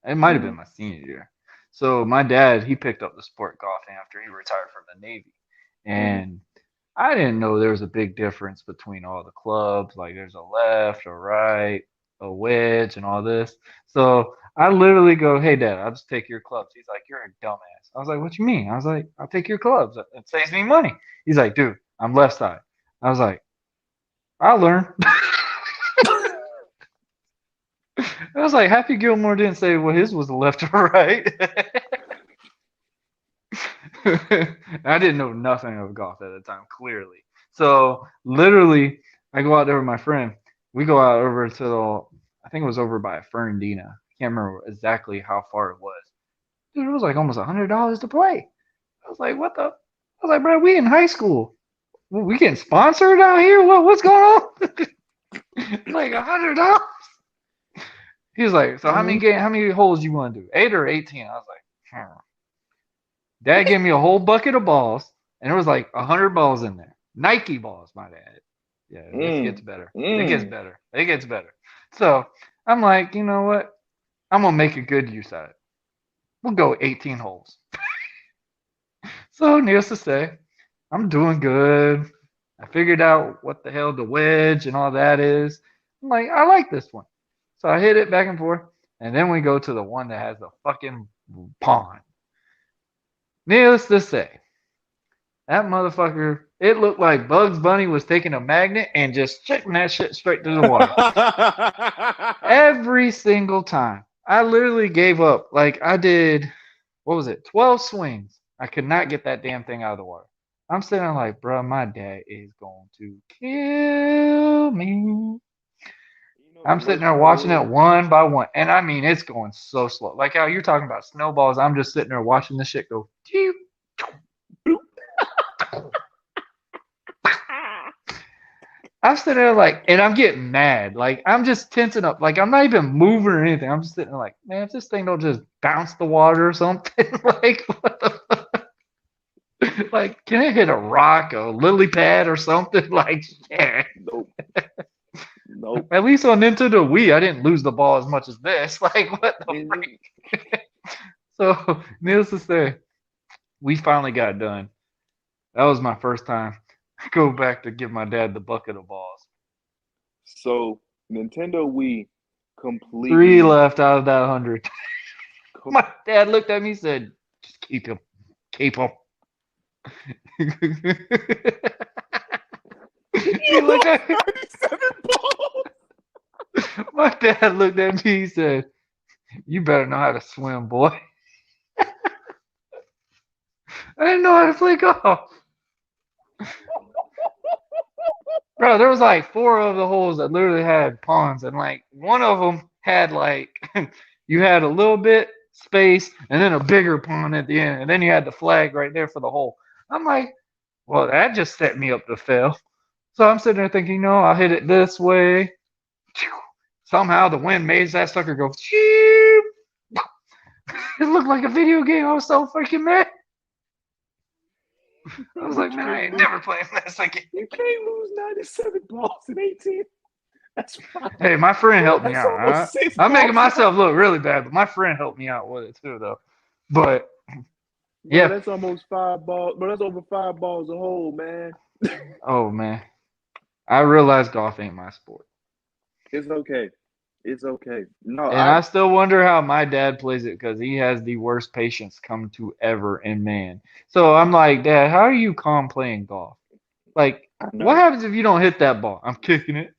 It might have Hmm. been my senior year. So my dad, he picked up the sport golfing after he retired from the Navy. Hmm. And I didn't know there was a big difference between all the clubs. Like there's a left, a right, a wedge, and all this. So I literally go, "Hey, Dad, I'll just take your clubs." He's like, "You're a dumbass." I was like, "What you mean?" I was like, "I'll take your clubs. It saves me money." He's like, "Dude, I'm left side." I was like, "I'll learn." I was like, Happy Gilmore didn't say well his was left or right. I didn't know nothing of golf at the time, clearly. So literally, I go out there with my friend. We go out over to I think it was over by Ferndina. I can't remember exactly how far it was. Dude, it was like almost $100 to play. I was like, what the? I was like, bro, we in high school. We getting sponsored out here? What's going on? Like $100. He was like, so Hmm. how many holes you want to do? 8 or 18? I was like, Dad gave me a whole bucket of balls, and there was like 100 balls in there. Nike balls, my dad. Yeah, this gets Mm. better. It gets Mm. better. It gets better. So I'm like, you know what? I'm gonna make a good use of it. We'll go 18 holes. So needless to say, I'm doing good. I figured out what the hell the wedge and all that is. I'm like, I like this one. So I hit it back and forth, and then we go to the one that has the fucking pond. Needless to say, that motherfucker, it looked like Bugs Bunny was taking a magnet and just shooting that shit straight to the water. Every single time. I literally gave up. Like I did, what was it, 12 swings. I could not get that damn thing out of the water. I'm sitting there like, bro, my dad is going to kill me. You know the I'm sitting worst there part watching it is one by one. And I mean, it's going so slow. Like how you're talking about snowballs. I'm just sitting there watching the shit go. I'm sitting there like, and I'm getting mad. Like I'm just tensing up. Like I'm not even moving or anything. I'm just sitting there like, man, if this thing don't just bounce the water or something, like what the fuck? Like, can it hit a rock, a lily pad or something? Like, yeah. nope, nope. At least on Nintendo Wii, I didn't lose the ball as much as this. Like, what the Hmm. freak? So, needless to say, we finally got done. That was my first time. Go back to give my dad the bucket of balls. So Nintendo Wii Three completely. left out of that 100. Co- My dad looked at me and said, just keep him. Keep him. He you looked lost at me. 37 balls. My dad looked at me. He said, "You better know how to swim, boy." I didn't know how to play golf, bro. There was like four of the holes that literally had ponds, and like one of them had like you had a little bit space and then a bigger pond at the end, and then you had the flag right there for the hole. I'm like, well, that just set me up to fail. So I'm sitting there thinking, I'll hit it this way. Somehow the wind made that sucker go. It looked like a video game. I was so freaking mad. I was like, man, I ain't never playing this again. You can't lose 97 balls in 18. That's fine. Hey, my friend helped me That's out. almost 6 I'm making balls. myself look really bad, but my friend helped me out with it too, though. But Bro, yeah, that's almost 5 balls. Bro, that's over 5 balls a hole, man. oh man, I realized golf ain't my sport, It's okay. It's okay. No, and I still wonder how my dad plays it because he has the worst patience come to ever in man. So I'm like, Dad, how are you calm playing golf? Like, what know. happens if you don't hit that ball? I'm kicking it.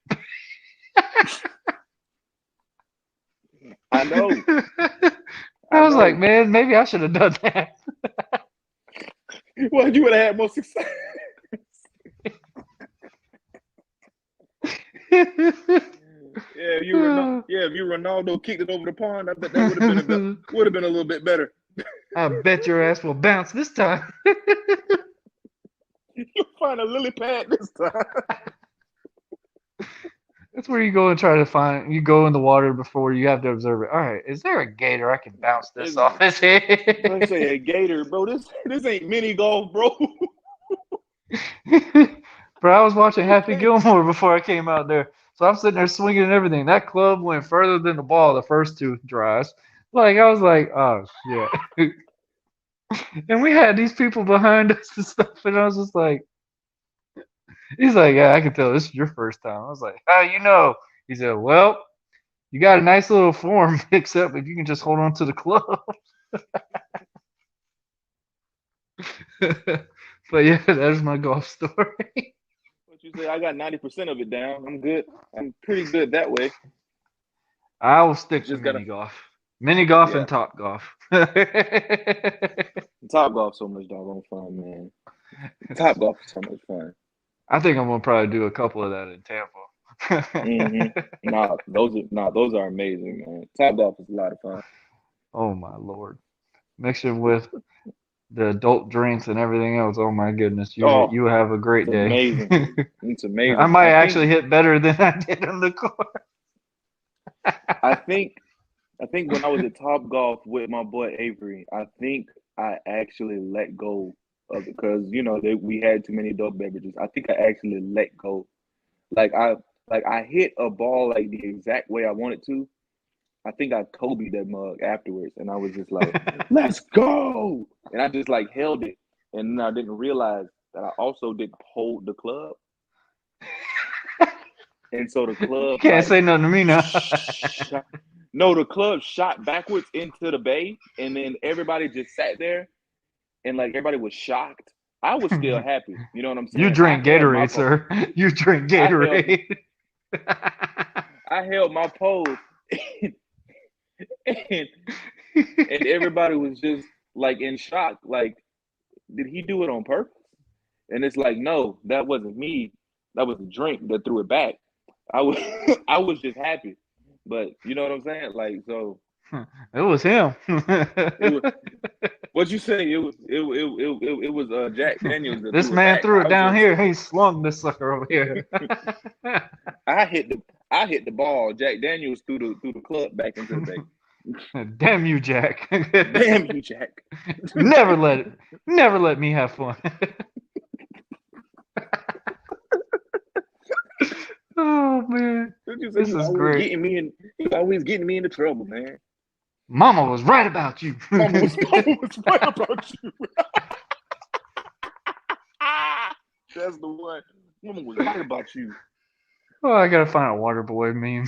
I know. I was know. like, man, maybe I should have done that. Well, you would have had more success. Yeah, if you Ronaldo kicked it over the pond, I bet that would have been a little bit better. I bet your ass will bounce this time. You'll find a lily pad this time. That's where you go and try to find. You go in the water before you have to observe it. All right, is there a gator I can bounce this off his head? I say a gator, bro. This ain't mini golf, bro. Bro, I was watching Happy Gilmore before I came out there, so I'm sitting there swinging and everything. That club went further than the ball the first two drives. Like I was like, oh shit. And we had these people behind us and stuff, and I was just like, he's like, yeah, I can tell this is your first time. I was like, how you know? He said, well, you got a nice little form mix up if you can just hold on to the club. But yeah, that's my golf story. What you say? I got 90% of it down. I'm good. I'm pretty good that way. I will stick to Just mini golf. Mini golf Yeah. and top golf. Top golf so much doggone fun, man. Top golf is so much fun. I think I'm gonna probably do a couple of that in Tampa. Those are amazing, man. Top golf is a lot of fun. Oh my lord. Mixing with the adult drinks and everything else. Oh my goodness. You have a great day. Amazing. It's amazing. I might actually hit better than I did on the course. I think when I was at Top Golf with my boy Avery, I think I actually let go of it because we had too many adult beverages. I think I actually let go. I hit a ball like the exact way I wanted to. I think I Kobe that mug afterwards, and I was just like, "Let's go!" And I just like held it, and I didn't realize that I also didn't hold the club, and so the club can't say nothing to me now. No, the club shot backwards into the bay, and then everybody just sat there, and like everybody was shocked. I was still happy. You know what I'm saying? You drink Gatorade, sir. You drink Gatorade. I held my pose, and everybody was just like in shock. Like, did he do it on purpose? And it's like, no, that wasn't me. That was the drink that threw it back. I was just happy. But you know what I'm saying? Like, so it was him. What'd you say? It was Jack Daniels. This man threw it down here. He slung this sucker over here. I hit the ball. Jack Daniels threw the club back into the bay. Damn you, Jack. Damn you, Jack. Never let me have fun. Oh man, this is great. He's always getting me into trouble, man. Mama was right about you. Mama was right about you. That's the one. Mama was right about you. Oh, I gotta find a Waterboy meme.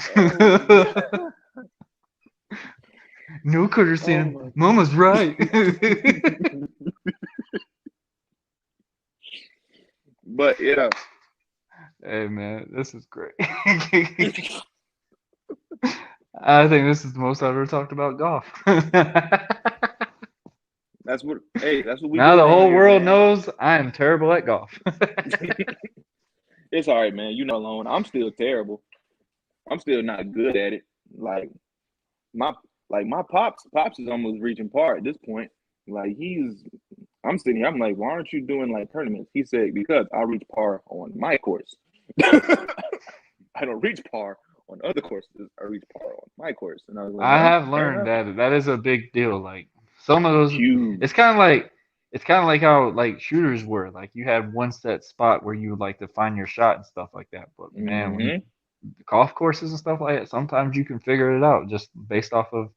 No could seen him. Mama's right. But yeah. Hey man, this is great. I think this is the most I've ever talked about golf. That's what we now do the whole here, world man. knows I am terrible at golf. It's all right, man. You know, alone. I'm still terrible. I'm still not good at it. Like my pops is almost reaching par at this point. Like I'm sitting here, I'm like, why aren't you doing like tournaments? He said, because I reach par on my course. I don't reach par on other courses, I reach par on my course. And I was like, I well, have fair learned enough. that that is a big deal. Like some of those, Huge. it's kind of like how like shooters were. Like you had one set spot where you would like to find your shot and stuff like that. But man, when Hmm. golf courses and stuff like that, sometimes you can figure it out just based off of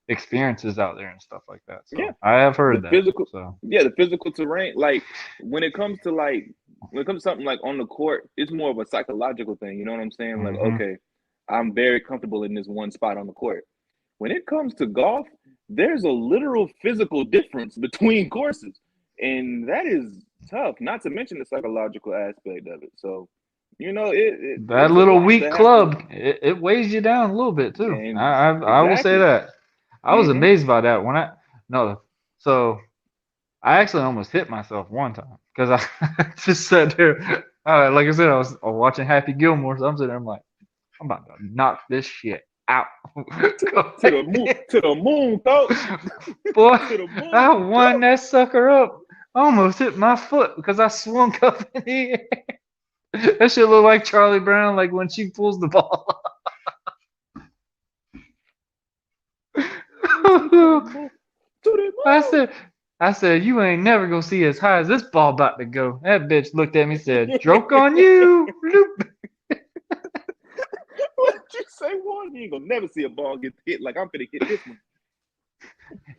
experiences out there and stuff like that. Yeah. So I have The heard that. physical, So yeah, the physical terrain. Like when it comes to something like on the court, it's more of a psychological thing. You know what I'm saying? Like, hmm okay, I'm very comfortable in this one spot on the court. When it comes to golf, there's a literal physical difference between courses, and that is tough. Not to mention the psychological aspect of it. So, that it's a little lot weak to have to. club, it weighs you down a little bit too. And I will say exactly. that. I was Hmm. amazed by that when I no. So I actually almost hit myself one time because I just sat there. Like I said, I was watching Happy Gilmore, so I'm sitting there. I'm like, I'm about to knock this shit out. Go To the moon, ahead. to the moon, coach. Boy, To the I moon, won coach. that sucker up. I almost hit my foot because I swung up in the air. That shit look like Charlie Brown, like when she pulls the ball. To the moon, to the I moon. said, I said, you ain't never gonna see as high as this ball about to go. That bitch looked at me and said, joke on you. Loop. What did you say, one? You ain't gonna never see a ball get hit like I'm gonna hit this one.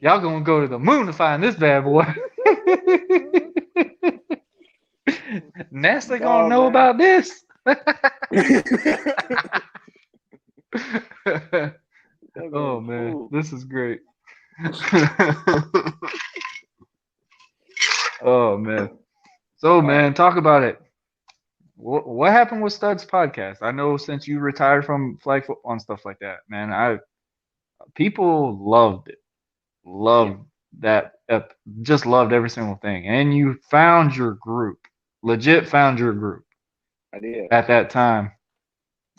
Y'all gonna go to the moon to find this bad boy. NASA gonna Nah, know man. about this. That man Oh a man, fool. this is great. Oh man. So All right. man, talk about it. What happened with Stud's podcast? I know since you retired from flag football and stuff like that, man, I people loved it. Yeah, Loved that just loved every single thing. And you found your group. Legit found your group I did. at that time.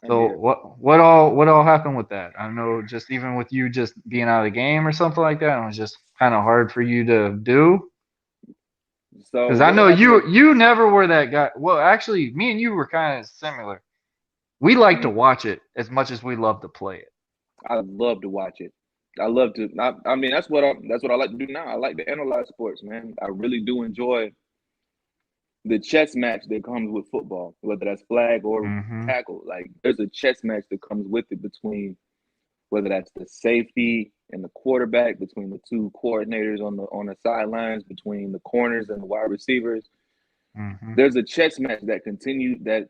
I So did. what all happened with that? I know just even with you just being out of the game or something like that, it was just kind of hard for you to do. So Because I what know happened was, you never were that guy. Well, actually, me and you were kind of similar. We like to mm, watch it as much as we love to play it. I love to watch it. I love to. I mean, that's what I like to do now. I like to analyze sports, man. I really do enjoy the chess match that comes with football, whether that's flag or hmm tackle. Like there's a chess match that comes with it between whether that's the safety and the quarterback, between the two coordinators on the sidelines, between the corners and the wide receivers. hmm There's a chess match that continued that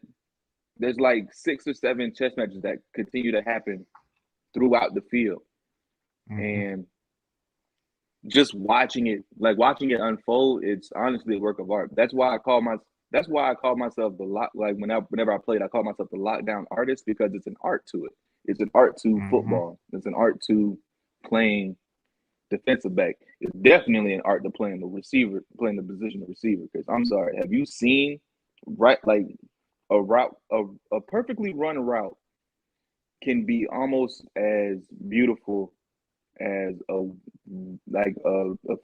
there's like 6 or 7 chess matches that continue to happen throughout the field. hmm And just watching it unfold, it's honestly a work of art. That's why I call myself the lock. Like whenever I played, I call myself the lockdown artist because it's an art to it. It's an art to hmm football. It's an art to playing defensive back. It's definitely an art to playing the receiver, playing the position of receiver. Because I'm sorry, have you seen right like a route, a perfectly run route can be almost as beautiful as a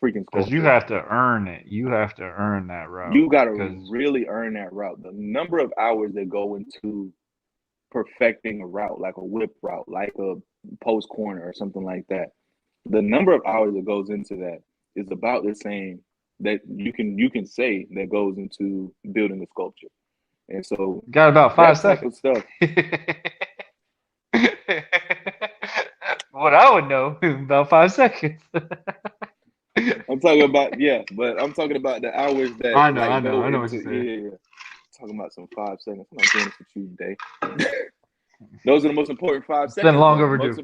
freaking Because you sculpture. have to earn it. You have to earn that route. You got to Because really earn that route. The number of hours that go into perfecting a route, like a whip route, like a post corner or something like that. The number of hours that goes into that is about the same that you can say that goes into building a sculpture. And so got about five that type seconds. of stuff. What I would know is about 5 seconds. I'm talking about, yeah, but I'm talking about the hours that I like know, go I know what into, you're saying. yeah. Talking about some 5 seconds. I'm not doing this with you today. Those are the most important five It's been seconds, long though. overdue.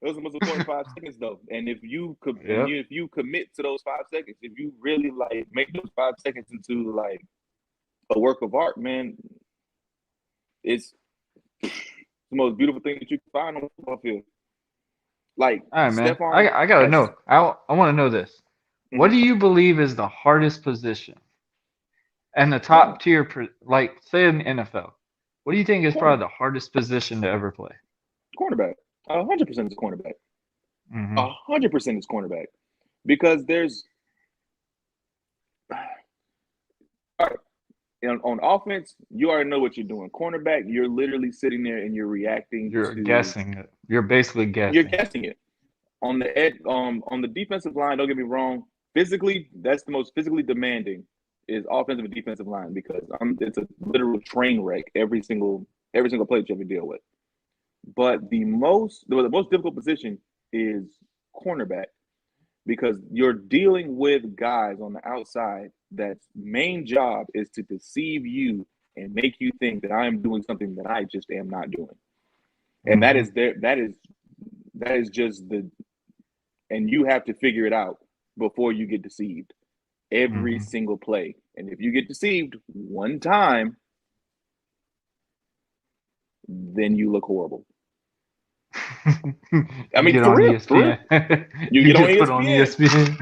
Those are the most important 5 seconds, though. And if you could, and Yep. you if you commit to those 5 seconds, if you really like make those 5 seconds into like a work of art, man, it's the most beautiful thing that you can find on the football field. Like All right, man. Stephon I gotta has. know. I want to know this. What Mhm. do you believe is the hardest position and the Corner, top tier, like say in the NFL? What do you think is corner, probably the hardest position to ever play? cornerback. 100% is cornerback. hmm 100% is cornerback because there's. All right, on offense, you already know what you're doing. Cornerback, you're literally sitting there and you're reacting You're to. guessing it. You're basically You're guessing. guessing it. On the edge, on the defensive line, don't get me wrong. Physically, that's the most physically demanding is offensive and defensive line because it's a literal train wreck every single play that you have to deal with. But the most difficult position is cornerback because you're dealing with guys on the outside that main job is to deceive you and make you think that I am doing something that I just am not doing. And that is just and you have to figure it out before you get deceived every single play. And if you get deceived one time, then you look horrible. I mean, get for on real, ESPN. You get on put on ESPN.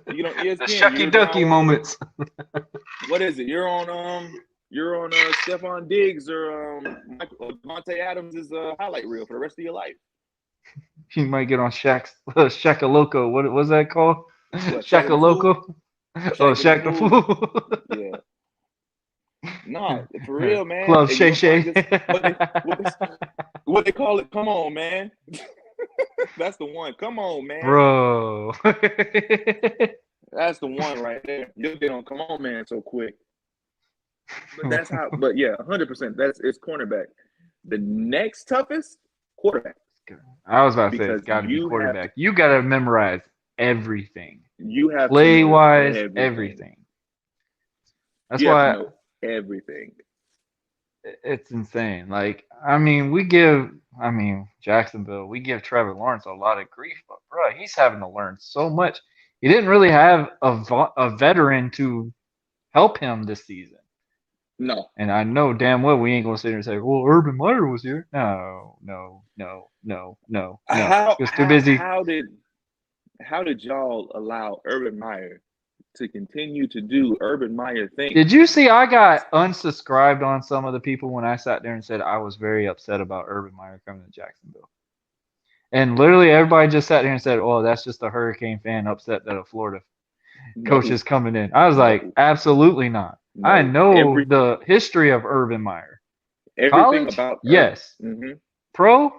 You get on ESPN. The Shucky Ducky moments. What is it? You're on Stephon Diggs or Devontae Adams' highlight reel for the rest of your life. You might get on Shaka Loco. What was that called? Shaka Loco. Oh, Shaq the Fool. Yeah. No, for real, man. Club Shay Shay. What they call it? Come on, man. That's the one. Come on, man. Bro. That's the one right there. You'll get on. Come on, man, so quick. But that's how. But yeah, 100%. It's cornerback. The next toughest quarterback. I was about to say it's got to be quarterback. You got to memorize everything. You have play wise, everything. That's why everything. It's insane. Like, Jacksonville, we give Trevor Lawrence a lot of grief, but bro, he's having to learn so much. He didn't really have a veteran to help him this season. No. And I know damn well we ain't gonna sit here and say, "Well, Urban Meyer was here." No. He was too busy. How did y'all allow Urban Meyer to continue to do Urban Meyer things? Did you see I got unsubscribed on some of the people when I sat there and said I was very upset about Urban Meyer coming to Jacksonville? And literally everybody just sat there and said, "Oh, that's just a Hurricane fan upset that a Florida coach is coming in." I was like, absolutely not. No, I know the history of Urban Meyer. College? About yes. Pro?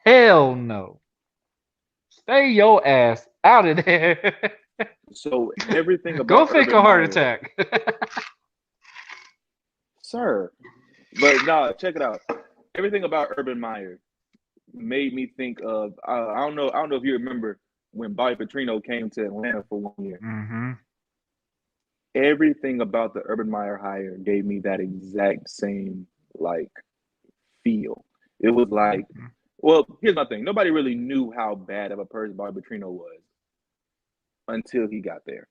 Hell no. Stay your ass out of there. So everything about go fake a heart attack. Sir. But no, check it out. Everything about Urban Meyer made me think of I don't know if you remember when Bobby Petrino came to Atlanta for 1 year. Everything about the Urban Meyer hire gave me that exact same feel. It was like, well, here's my thing. Nobody really knew how bad of a person Bobby Petrino was until he got there.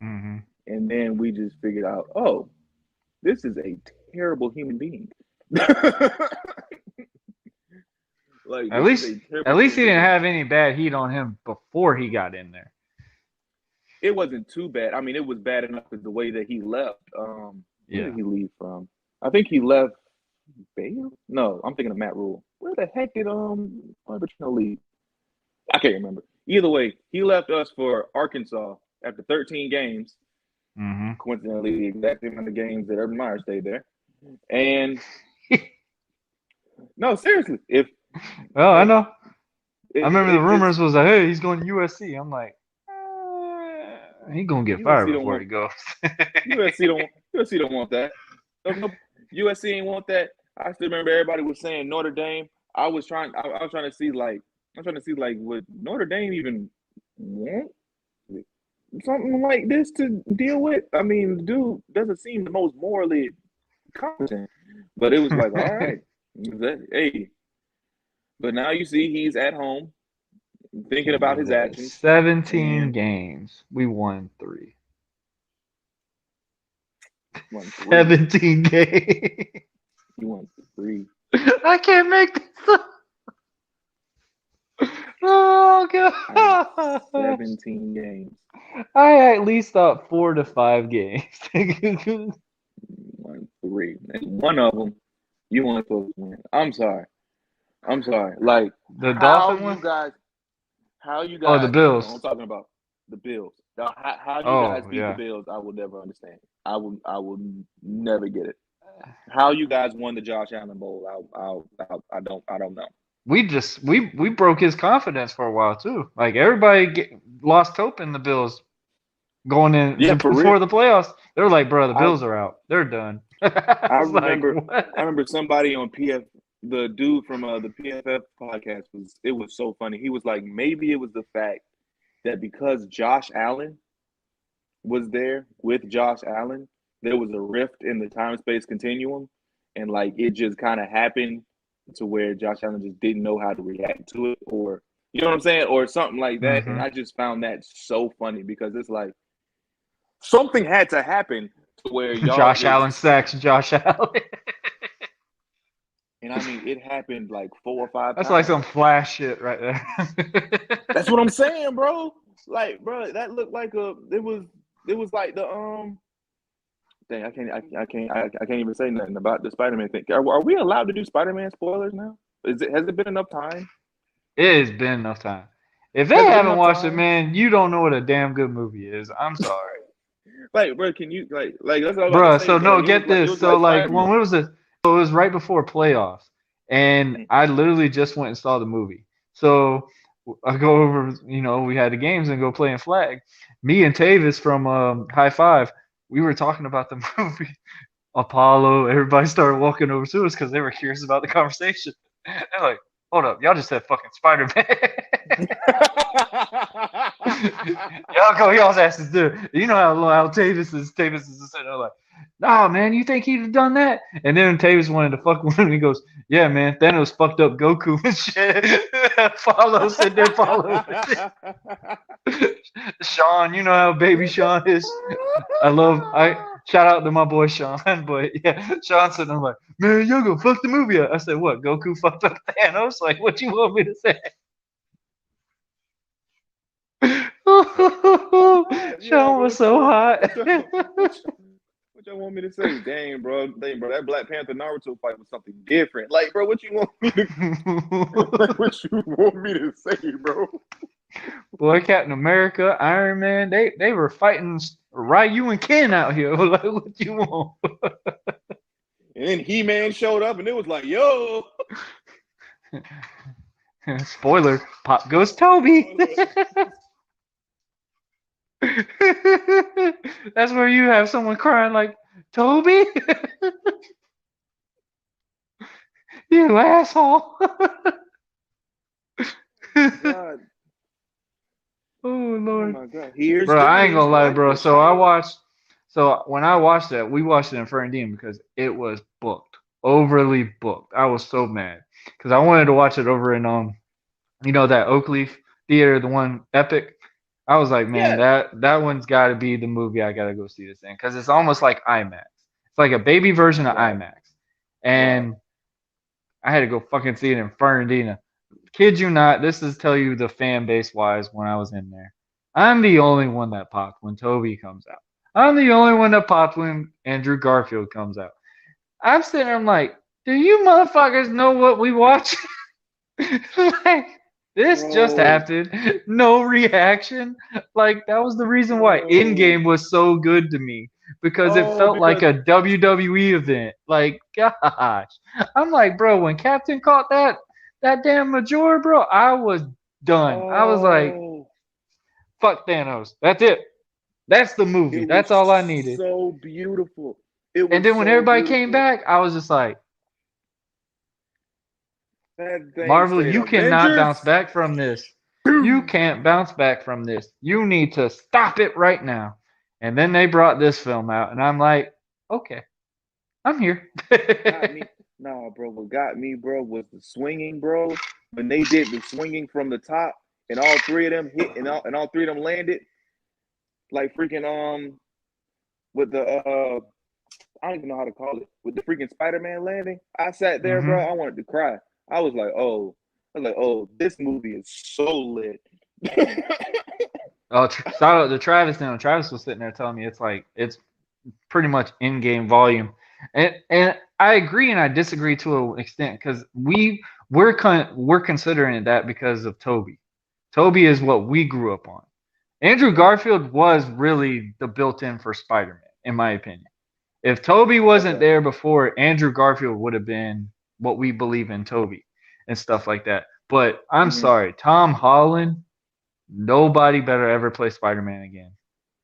And then we just figured out, oh, this is a terrible human being. At least he didn't have any bad heat on him before he got in there. It wasn't too bad. I mean, it was bad enough with the way that he left. Where did he leave from? I think he left Baylor? No, I'm thinking of Matt Rule. Where the heck did Petrino leave? I can't remember. Either way, he left us for Arkansas after 13 games. Coincidentally, the exact amount of games that Urban Meyer stayed there. And no, seriously, I know. I remember the rumors was like, hey, he's going to USC. I'm like, he gonna get fired before he goes. USC don't want that. USC ain't want that. I still remember everybody was saying Notre Dame. I was trying to see would Notre Dame even want something like this to deal with? I mean, the dude doesn't seem the most morally competent. But it was like, all right, hey. But now you see he's at home thinking about his actions. 17 games. We won 3. 17 games. You won 3. I can't make this up. Oh, God. 17 games. I at least thought 4 to 5 games. Won 3. And one of them, you weren't supposed to win. I'm sorry. Like, the Dolphin one? How you guys? Oh, the Bills. I'm talking about the Bills. Now, how you guys Oh beat the yeah. Bills, I will never understand. I will never get it. How you guys won the Josh Allen Bowl, I don't know. We broke his confidence for a while too. Like lost hope in the Bills going in Yeah, for real. before the playoffs. They were like, bro, the I Bills are out. They're done. I I was like, remember what? I remember somebody on PF, the dude from the PFF podcast was so funny. He was like, maybe it was the fact that because Josh Allen was there with Josh Allen, there was a rift in the time space continuum, and like it just kind of happened to where Josh Allen just didn't know how to react to it, or you know what I'm saying, or something like that. And Hmm. I just found that so funny because it's like something had to happen to where y'all Josh just, Allen sacks Josh Allen. and I mean it happened like 4 or 5 That's like times. some flash shit right there. That's what I'm saying, bro. Like, bro, that looked like it was like the dang, I can't even say nothing about the Spider-Man thing. Are we allowed to do Spider-Man spoilers now? Has it been enough time? It has been enough time. If they Has it been haven't enough watched it, time? man, you don't know what a damn good movie is. I'm sorry. Like, bro, can you like that's what I was about to Bruh, say. so no, Like it was get like it this. was So like like Spider-Man. when was it? So it was right before playoffs, and Mhm. I literally just went and saw the movie. So I go over, we had the games and go playing flag. Me and Tavis from High Five, we were talking about the movie Apollo. Everybody started walking over to us because they were curious about the conversation. They're like, "Hold up, y'all just said fucking Spider Man." Y'all go y'all's asses there. You know how Tavis is sitting there like, nah man, you think he'd have done that? And then Tavis wanted to fuck with him and he goes, yeah man, Thanos fucked up Goku and shit. Follow, sit there, follow with it. Sean, you know how baby Sean is. I shout out to my boy Sean, but yeah, Sean said I'm like, man, y'all gonna fuck the movie up. I said, what, Goku fucked up Thanos? Like what you want me to say? Yeah, Sean bro. was so hot. What y'all want me to say? Dang, bro. That Black Panther Naruto fight was something different. Like, bro, what you want me to like? What you want me to say, bro? Boy, Captain America, Iron Man, they were fighting Ryu and Ken out here. Like, what you want? And then He-Man showed up, and it was like, yo. Spoiler, Pop goes Toby. That's where you have someone crying like, Toby? You asshole. God, Oh, oh Lord. my God. Here's Bro, the I ain't news. gonna lie, Wipe bro. the shower. So when I watched that, we watched it in Fernandina because it was booked, overly booked. I was so mad because I wanted to watch it over in that Oakleaf theater, the one Epic. I was like, man, Yeah, that one's got to be the movie I gotta go see this in because it's almost like IMAX. It's like a baby version of right, IMAX, right. and I had to go fucking see it in Fernandina. Kid you not, this is tell you the fan base wise when I was in there. I'm the only one that popped when Toby comes out. I'm the only one that popped when Andrew Garfield comes out. I'm sitting there, I'm like, do you motherfuckers know what we watch? Like, this just Bro. happened. No reaction. Like, that was the reason why Bro. Endgame was so good to me because it Oh, felt like because a WWE event. Like, gosh. I'm like, bro, when Captain caught that damn Major, bro, I was done. I was like, oh, fuck Thanos. That's it. That's the it movie. That's was all I needed. so beautiful. It And was then when so everybody came beautiful. back, I was just like, That thing Marvel, said you cannot Avengers. bounce back from this. You Boom. can't bounce back from this. You need to stop it right now. And then they brought this film out, and I'm like, okay, I'm here. Got me. Nah, bro. What got me, bro, was the swinging, bro. When they did the swinging from the top, and all three of them hit, and all three of them landed, like freaking with the I don't even know how to call it, with the freaking Spider-Man landing. I sat there, bro. Hmm. I wanted to cry. I was like, oh, this movie is so lit. Oh, shout out to Travis now. Travis was sitting there telling me it's pretty much in-game volume, and I agree and I disagree to an extent because we're considering that because of Toby. Toby is what we grew up on. Andrew Garfield was really the built-in for Spider-Man, in my opinion. If Toby wasn't Okay. there before, Andrew Garfield would have been what we believe in Toby and stuff like that. But I'm Hmm. sorry, Tom Holland, nobody better ever play Spider-Man again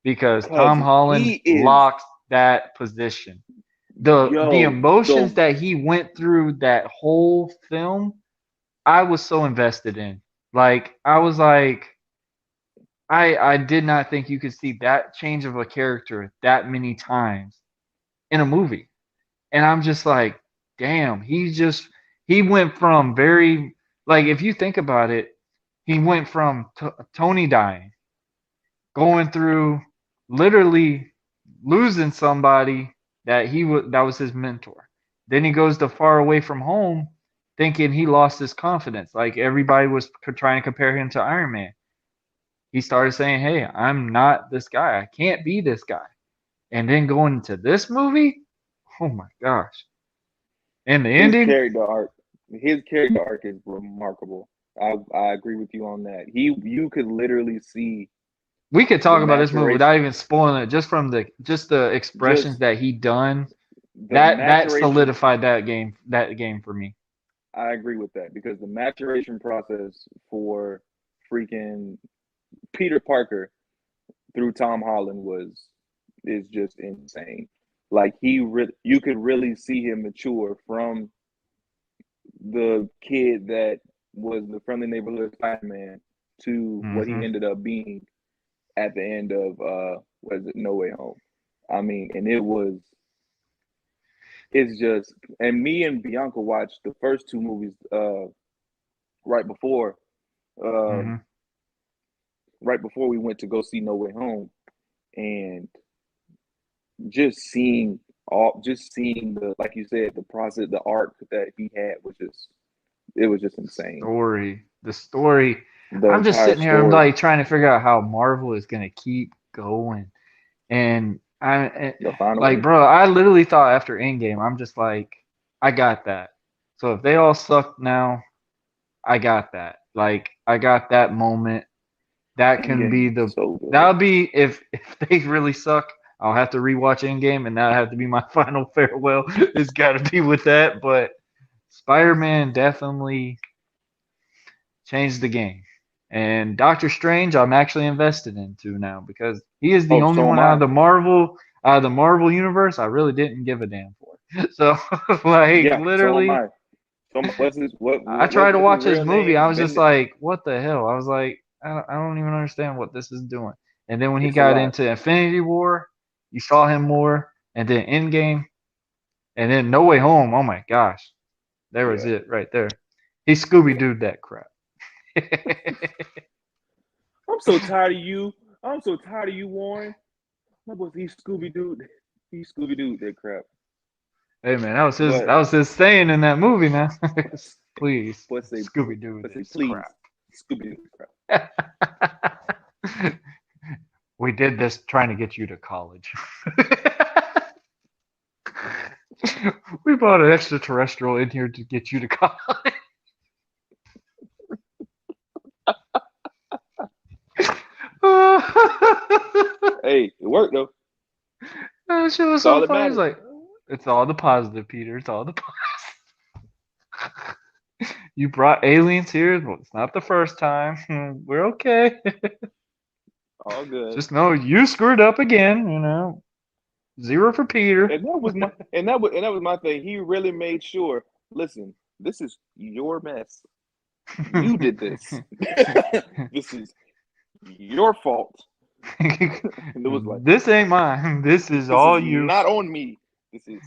because Cause Tom Holland he is, locks that position. The yo, emotions the that he went through that whole film, I was so invested in. Like I was like I did not think you could see that change of a character that many times in a movie. And I'm just like, damn, he went from very like if you think about it, he went from Tony dying, going through literally losing somebody that was his mentor. Then he goes to far away from home, thinking he lost his confidence. Like everybody was trying to compare him to Iron Man. He started saying, "Hey, I'm not this guy. I can't be this guy." And then going into this movie, oh my gosh! And the his ending, character arc, his character arc is remarkable. I agree with you on that. You could literally see we could the talk about this movie without maturation, even spoiling it, just from the expressions just that he done. the That maturation. solidified that game for me. I agree with that because the maturation process for freaking Peter Parker through Tom Holland was is just insane. Like you could really see him mature from the kid that was the friendly neighborhood Spider-Man to what he Hmm. ended up being at the end of was it No Way Home. I mean, and it's just, and me and Bianca watched the first two movies right before uh Hmm. right before we went to go see No Way Home, and just seeing just seeing the, like you said, the process, the arc that he had was just, it was just insane. The story. The I'm just entire sitting here, I'm story, like trying to figure out how Marvel is gonna keep going. And the final like, one. bro, I literally thought after Endgame, I'm just like, I got that. So if they all suck now, I got that. Like, I got that moment. That can Endgame be was the so good. that'll be if they really suck, I'll have to rewatch Endgame, and that'll have to be my final farewell. It's got to be with that. But Spider-Man definitely changed the game. And Doctor Strange, I'm actually invested into now because he is the Oh, only so am one I. out of the Marvel universe I really didn't give a damn for. So like Yeah, so am literally, I. So what's his I tried to what's his watch his real movie. I name? was just Ben. like, what the hell? I was like, I don't even understand what this is doing. And then when he It's a got lot. into Infinity War, you saw him more. And then Endgame, and then No Way Home. Oh my gosh, there was Yeah. it right there. He Scooby Dooed that crap. I'm so tired of you. I'm so tired of you, Warren. What was he Scooby Doo? He Scooby Doo that crap. Hey man, that But was his saying in that movie, man. Please, let's say Scooby Doo let's say this please, crap. Scooby Doo crap. We did this trying to get you to college. We brought an extraterrestrial in here to get you to college. Hey, it worked though. That shit was It's so all that funny. It's matters. like, it's all the positive, Peter. It's all the positive. You brought aliens here. Well, it's not the first time. We're okay. All good. Just know you screwed up again. You know, zero for Peter. And that was my thing. He really made sure. Listen, this is your mess. You did this. This is your fault. And it was like, This ain't mine. This is this is all you. not on me. This is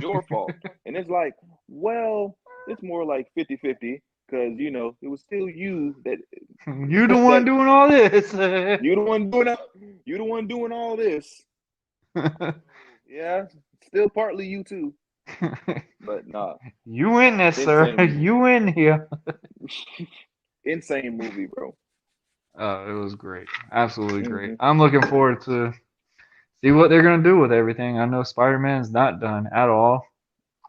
your fault. And it's like, well, it's more like 50-50 because it was still you that You the one that doing all this. you the one doing you the one doing all this. So yeah, still partly you too. But nah, You in this, sir. insane movie. You in here. Insane movie, bro. Oh, it was great. Absolutely great. Hmm. I'm looking forward to see what they're gonna do with everything. I know Spider-Man's not done at all.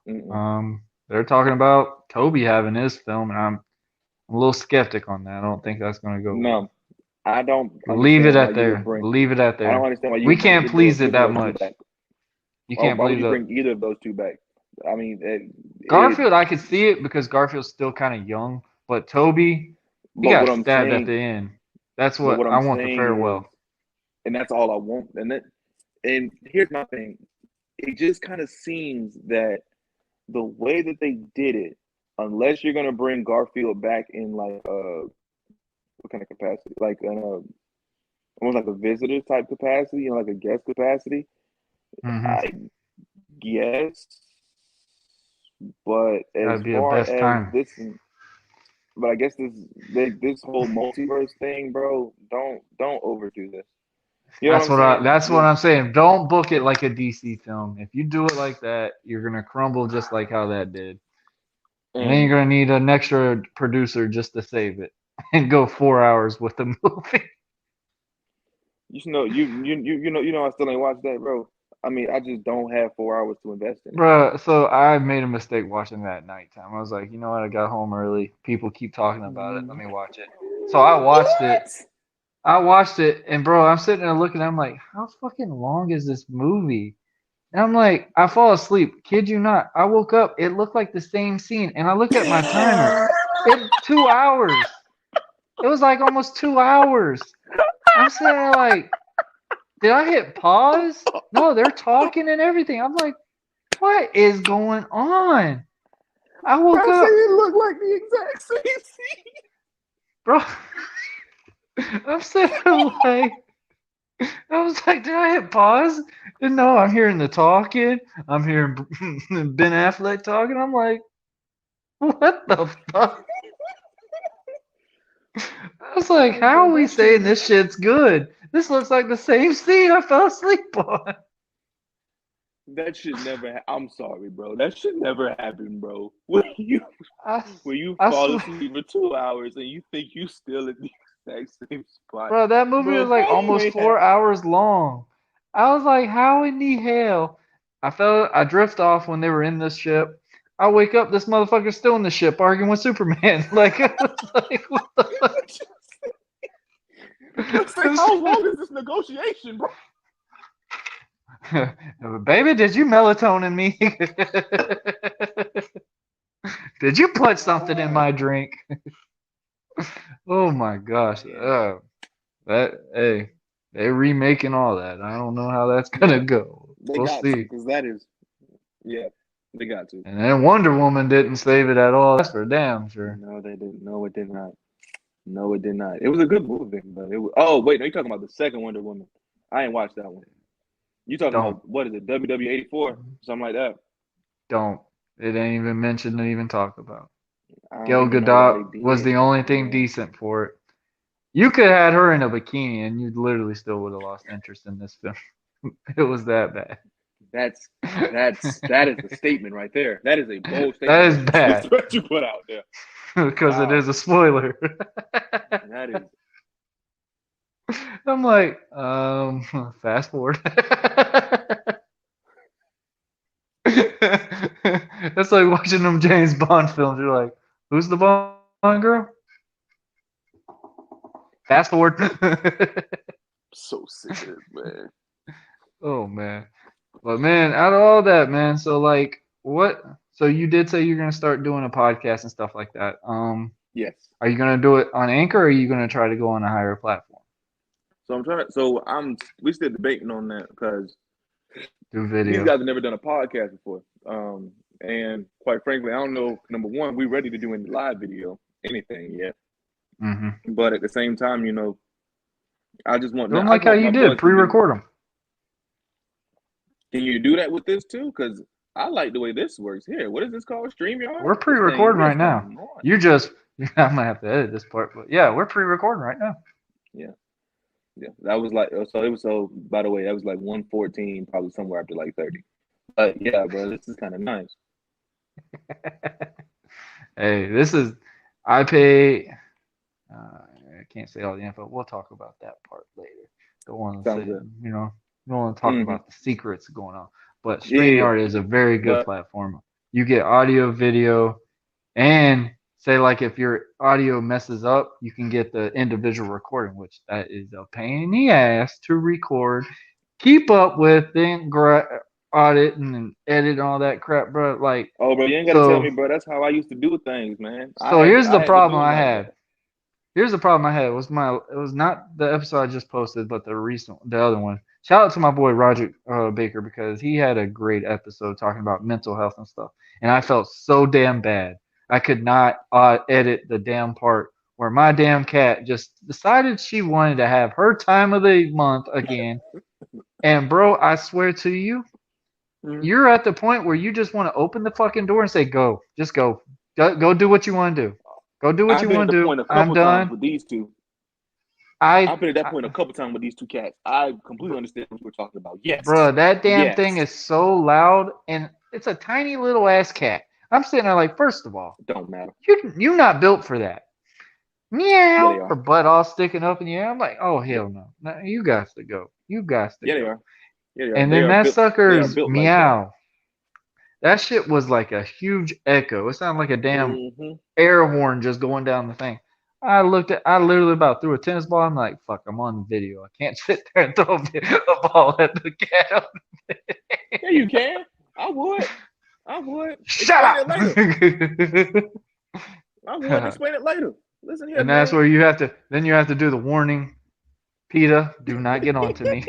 Mm-mm. They're talking about Toby having his film, and I'm a little skeptic on that. I don't think that's gonna go No, well. I don't Leave it understand why at you would there. bring. Leave it at I don't there. understand why you We would bring can't please it either that of those two much. back. You can't Why would please you it. bring either of those two back? I mean, Garfield, I could see it because Garfield's still kind of young, but Toby, he but got stabbed at the end. That's what what I I'm want the saying is, farewell. and that's all I want. And here's my thing. It just kind of seems that the way that they did it, unless you're gonna bring Garfield back in like what kind of capacity? Like in almost like a visitor type capacity, like a guest capacity. Hmm. I guess, but as That'd be the far best as time. this, but I guess this whole multiverse thing, bro, don't overdo this. You know what I'm saying? That's what Just I'm saying. Don't book it like a DC film. If you do it like that, you're gonna crumble just like how that did. And then and you're gonna need an extra producer just to save it and go 4 hours with the movie. you know I still ain't watched that, bro. I mean, I just don't have 4 hours to invest in it. Bruh, so I made a mistake watching that at nighttime. I was like, you know what? I got home early. People keep talking about it. Let me watch it. So I watched it. What? I watched it, and bro, I'm sitting there looking. I'm like, how fucking long is this movie? And I'm like, I fall asleep. Kid you not. I woke up. It looked like the same scene, and I looked at my timer. It 2 hours. It was like almost 2 hours. I'm sitting there like, did I hit pause? No, they're talking and everything. I'm like, what is going on? I woke I say up, it looked like the exact same scene. bro. I'm sitting there like, I was like, did I hit pause? And no, I'm hearing the talking. I'm hearing Ben Affleck talking. I'm like, what the fuck? I was like, Hey, how bro, are we that shit. saying this shit's good? This looks like the same scene I fell asleep on. That should never. I'm sorry, bro. That should never happen, bro. I, When you I fall swear, asleep for 2 hours and you think you still at the exact same spot, bro, that movie bro. was like How you almost ain't four have? hours long. I was like, how in the hell? I drift off when they were in this ship. I wake up, this motherfucker's still in the ship arguing with Superman. Like, it was like, what the fuck? Let's say, how long is this negotiation, bro? Baby, did you melatonin me? Did you put something in my drink? Oh my gosh. Yeah, Hey, they're remaking all that. I don't know how that's gonna yeah, go. they We'll got to, see. because that is, yeah, they got to. And then Wonder Woman didn't save it at all. That's for damn sure. No, they didn't. No, it did not. No, it did not. It was a good movie, but it was. Oh wait, no, you talking about the second Wonder Woman? I ain't watched that one. You talking Don't. about what is it? WW84, something like that. Don't. It ain't even mentioned to even talk about. I don't Gal even know why Gadot they was did, the only thing man. decent for it. You could have had her in a bikini and you literally still would have lost interest in this film. It was that bad. That's that is a statement right there. That is a bold That statement is that you just bad that you put out there. because it Wow, is a spoiler. that is I'm like, fast forward. That's like watching them James Bond films. You're like, who's the Bond girl? Fast forward. so sick of this, man. Oh man. But man, out of all that, man, so like what so you did say you're gonna start doing a podcast and stuff like that. Yes. Are you gonna do it on Anchor or are you gonna try to go on a higher platform? So I'm trying to. So I'm. We still debating on that because Do these video. guys have never done a podcast before. And quite frankly, I don't know. Number one, we ready to do any live video, anything yet. Mm-hmm. But at the same time, you know, I just want Do them I like just how want you my did, buzz to be. pre-record them. Can you do that with this too? Because I like the way this works. Here, what is this called? StreamYard? We're This thing, pre-recording this right now. thing on. You just I'm gonna have to edit this part, but yeah, we're pre-recording right now. Yeah, yeah. That was like so. It was so. By the way, that was like 114, probably somewhere after like 30. But yeah, bro, this is kind of nice. Hey, this is I pay I can't say all the info. We'll talk about that part later. Don't want to Sounds say, good. don't want to talk Hmm. about the secrets going on. But Yeah, yeah, yeah. StreamYard is a very good But platform. You get audio, video, and say like if your audio messes up, you can get the individual recording, which that is a pain in the ass to record, keep up with, then audit and edit and all that crap, bro. Like, Oh, bro, you ain't gotta tell so me, bro. That's how I used to do things, man. so here's the I had to problem do them I like that. had. Here's the problem I had. It was not the episode I just posted, but the other one. Shout out to my boy Roger Baker because he had a great episode talking about mental health and stuff, and I felt so damn bad. I could not edit the damn part where my damn cat just decided she wanted to have her time of the month again. And bro, I swear to you, Mhm. you're at the point where you just want to open the fucking door and say, "Go, just go, go do what you want to do. Go do what I've you been at want the to do. point a I'm couple times done." with these two. I, I've been at that I point a couple times with these two cats. I completely understand what we're talking about. Yes, Bruh, that damn thing yes. is so loud, and it's a tiny little ass cat. I'm sitting there like, first of all, Don't matter. you're not built for that. Yeah, they Meow, her are. butt all sticking up in the air. I'm like, oh Yeah, hell no, no, you got to go, you got to yeah, they go. are. Yeah, they are. And then that They are sucker's built like that. meow. That shit was like a huge echo. It sounded like a damn Hmm. air horn just going down the thing. I literally about threw a tennis ball. I'm like, fuck, I'm on the video. I can't sit there and throw a ball at the cat. Yeah, you can. I would. I would. Shut Explain up. it later. I would explain it later. Listen here, And that's man. where you have to do the warning. PETA, do not get on to me.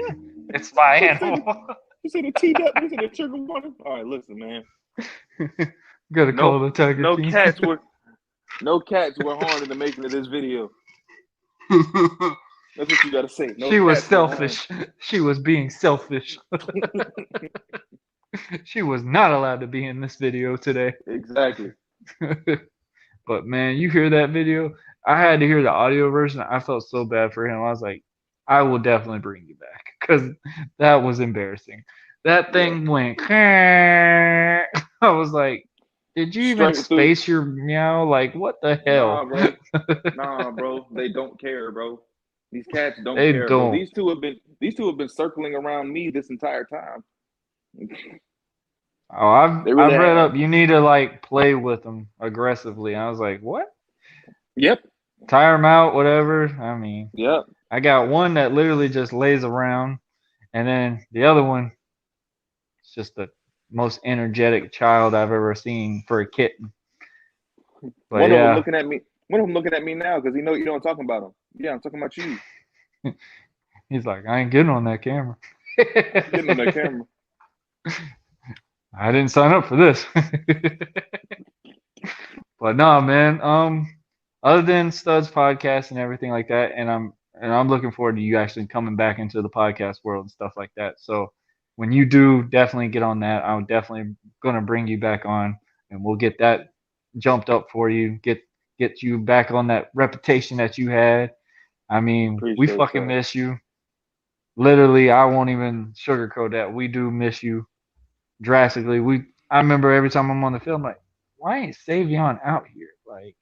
It's my You say animal. the you say the T up. You say the trigger warning. All right, listen, man. Gotta call No, the Tiger no King. cats were harmed in the making of this video. That's what you gotta say. No She was cats were harmed. selfish. She was being selfish. She was not allowed to be in this video today. Exactly. But man, you hear that video? I had to hear the audio version. I felt so bad for him. I was like, I will definitely bring you back because that was embarrassing. That Yeah. thing went. I was like, did you even Straight through. space your meow? Like, what the hell? Nah, bro. Nah, bro. They don't care, bro. These cats don't They care, bro. don't. These two have been circling around me this entire time. Oh, They really I've read have. up. You need to like play with them aggressively. I was like, what? Yep. Tire them out, whatever. I mean, Yep. I got one that literally just lays around, and then the other one is just the most energetic child I've ever seen for a kitten. But One of them yeah, looking at me. One of them looking at me now because you know I'm talking about him. Yeah, I'm talking about you. he's like, I ain't getting on that camera. Getting on that camera. I didn't sign up for this. But no, man. Other than Studs podcast and everything like that, and I'm looking forward to you actually coming back into the podcast world and stuff like that. So when you do, definitely get on that. I'm definitely gonna bring you back on, and we'll get that jumped up for you. Get you back on that reputation that you had. I mean, we Appreciate fucking that. miss you. Literally, I won't even sugarcoat that. We do miss you drastically. I remember every time I'm on the field, I'm like, why ain't Saivion out here? Like,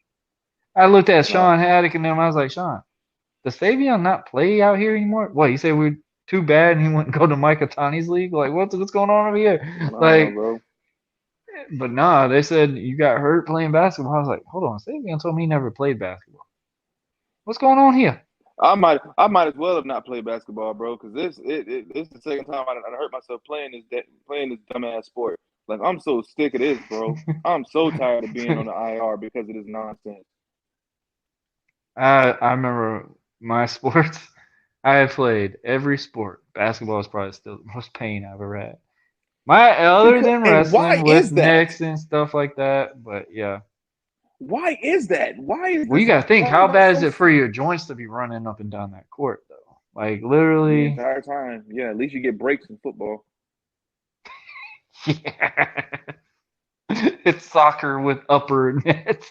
I looked at No. Sean Haddock and them. I was like, Sean, does Saivion not play out here anymore? What, you say we're too bad and he wouldn't go to Mike Otani's league? Like, what's going on over here? No, Like, bro. but nah, they said you got hurt playing basketball. I was like, hold on, Saivion told me he never played basketball. What's going on here? I might as well have not played basketball, bro, because this is the second time I hurt myself playing this dumbass sport. Like I'm so sick of this, bro. I'm so tired of being on the IR because of this nonsense. I remember my sports. I had played every sport. Basketball is probably still the most pain I've ever had. My other than And wrestling why with is that? necks and stuff like that, but yeah. Why is that? Why is Well, you this? gotta think, Why how am I bad is so it for sick your joints to be running up and down that court, though? Like the literally, entire time? Yeah, at least you get breaks in football. yeah. It's soccer with upper nets,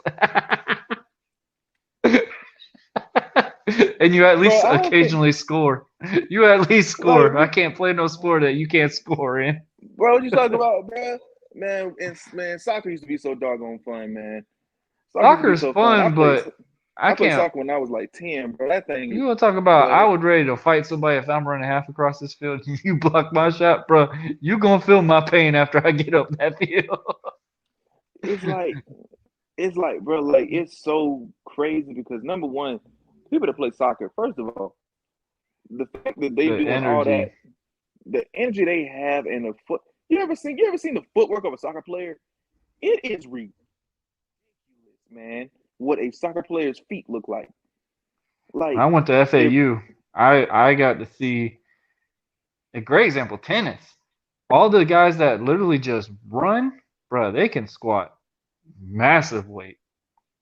and you at Bro, least I don't think, occasionally score. You at least like, score. I can't play no sport that you can't score in. bro, what you talking about, bro? Man, soccer used to be so doggone fun, man. Soccer used to be Soccer's so fun. fun, but I I played can't. soccer when I was like 10, bro. That thing, You want to talk about? I boy, would ready to fight somebody if I'm running half across this field and you block my shot, bro. You gonna feel my pain after I get up that field. it's like it's like, bro, like it's so crazy because number one, people that play soccer, first of all, the fact that they The doing all that, energy. the energy they have in the foot. You ever seen the footwork of a soccer player? It is ridiculous, man. What a soccer player's feet look like. When I Like went to they're FAU, I got to see a great example, tennis. All the guys that literally just run, bro, they can squat massive weight.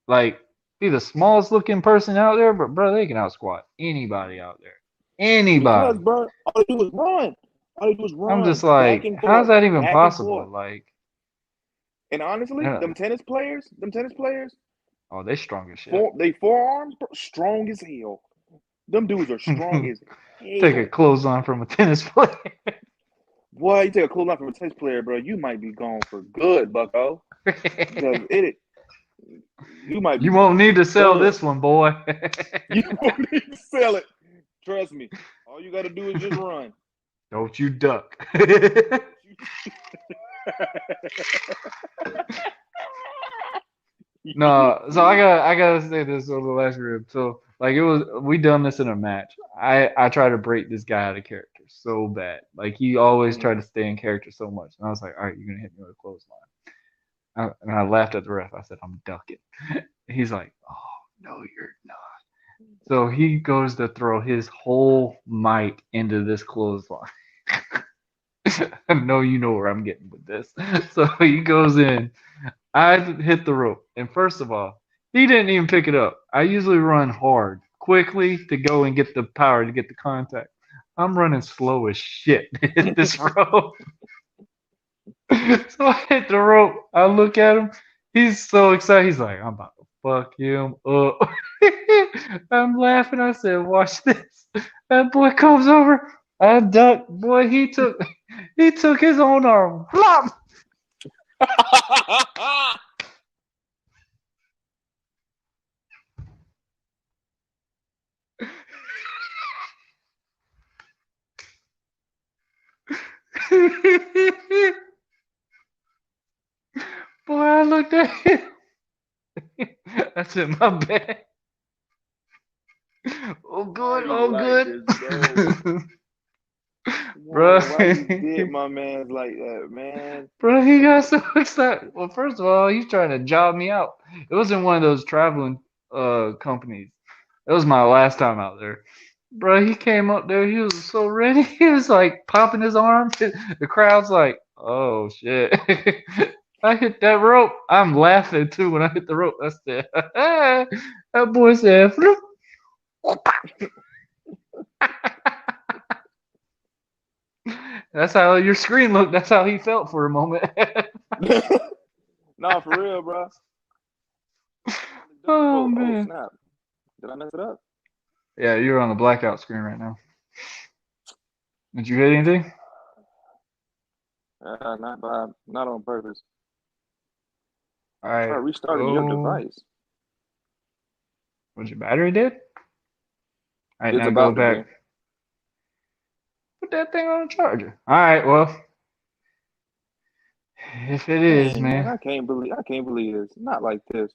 Like, be the smallest looking person out there, but bro, they can out squat anybody out there. because, Anybody. bro, all they do is run. All they do is I'm just run back like, and how's forth, that even back and possible? forth. Like, And honestly, yeah. them tennis players, Oh, they strong as shit. they forearms bro, strong as hell. Them dudes are strong as Take a hell. clothes on from a tennis player. Boy, you take a cool line from a tennis player, bro, you might be gone for good, Bucko. Because you might be You won't need to sell done. this one, boy. You won't need to sell it. Trust me. All you got to do is just run. Don't you duck. No, so I gotta say this on the last rib. So like we done this in a match. I try to break this guy out of character so bad. Like he always tried to stay in character so much. And I was like, all right, you're gonna hit me with a clothesline. And I laughed at the ref. I said, I'm ducking. He's like, oh no, you're not. So he goes to throw his whole might into this clothesline. I know you know where I'm getting with this. So he goes in. I hit the rope, and first of all, he didn't even pick it up. I usually run hard, quickly to go and get the power to get the contact. I'm running slow as shit to hit this rope. So I hit the rope. I look at him. He's so excited. He's like, I'm about to fuck him up. I'm laughing. I said, watch this. That boy comes over. I ducked. Boy, he took his own arm. Flop! Boy, I looked at him. I said, my bad. Oh, Why good. you Oh, like good. this, bro? Why you did Bro. my man like that, man? Bro, he got so excited. Well, first of all, he's trying to job me out. It wasn't one of those traveling companies. It was my last time out there. Bro, he came up there. He was so ready. He was like popping his arm. The crowd's like, oh shit. I hit that rope. I'm laughing too when I hit the rope. I said, that boy said, "Floop." That's how your screen looked. That's how he felt for a moment. Nah, for real, bro. Oh Oh man. snap! Did I mess it up? Yeah, you're on the blackout screen right now. Did you hit anything? Not on purpose. All Try right. restarting your Go. device. Was your battery dead? All right, It's now go about to be. back. Put that thing on the charger. All right. Well, if it is, Dang, man, man, I can't believe this. Not like this.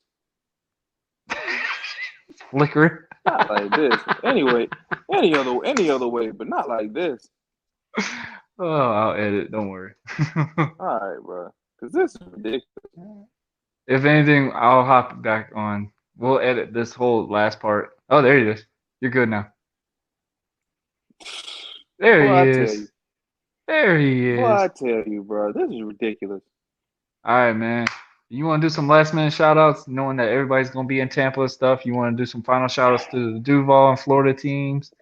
it's flickering. Not like this. Anyway, any other way, but not like this. Oh, I'll edit. Don't worry. All right, bro. Because this is ridiculous. If anything, I'll hop back on. We'll edit this whole last part. Oh, there he is. You're good now. There Boy, he I tell is. you. There he Boy, is. I tell you, bro. This is ridiculous. All right, man. You want to do some last minute shout outs, knowing that everybody's going to be in Tampa and stuff? You want to do some final shout outs to the Duval and Florida teams?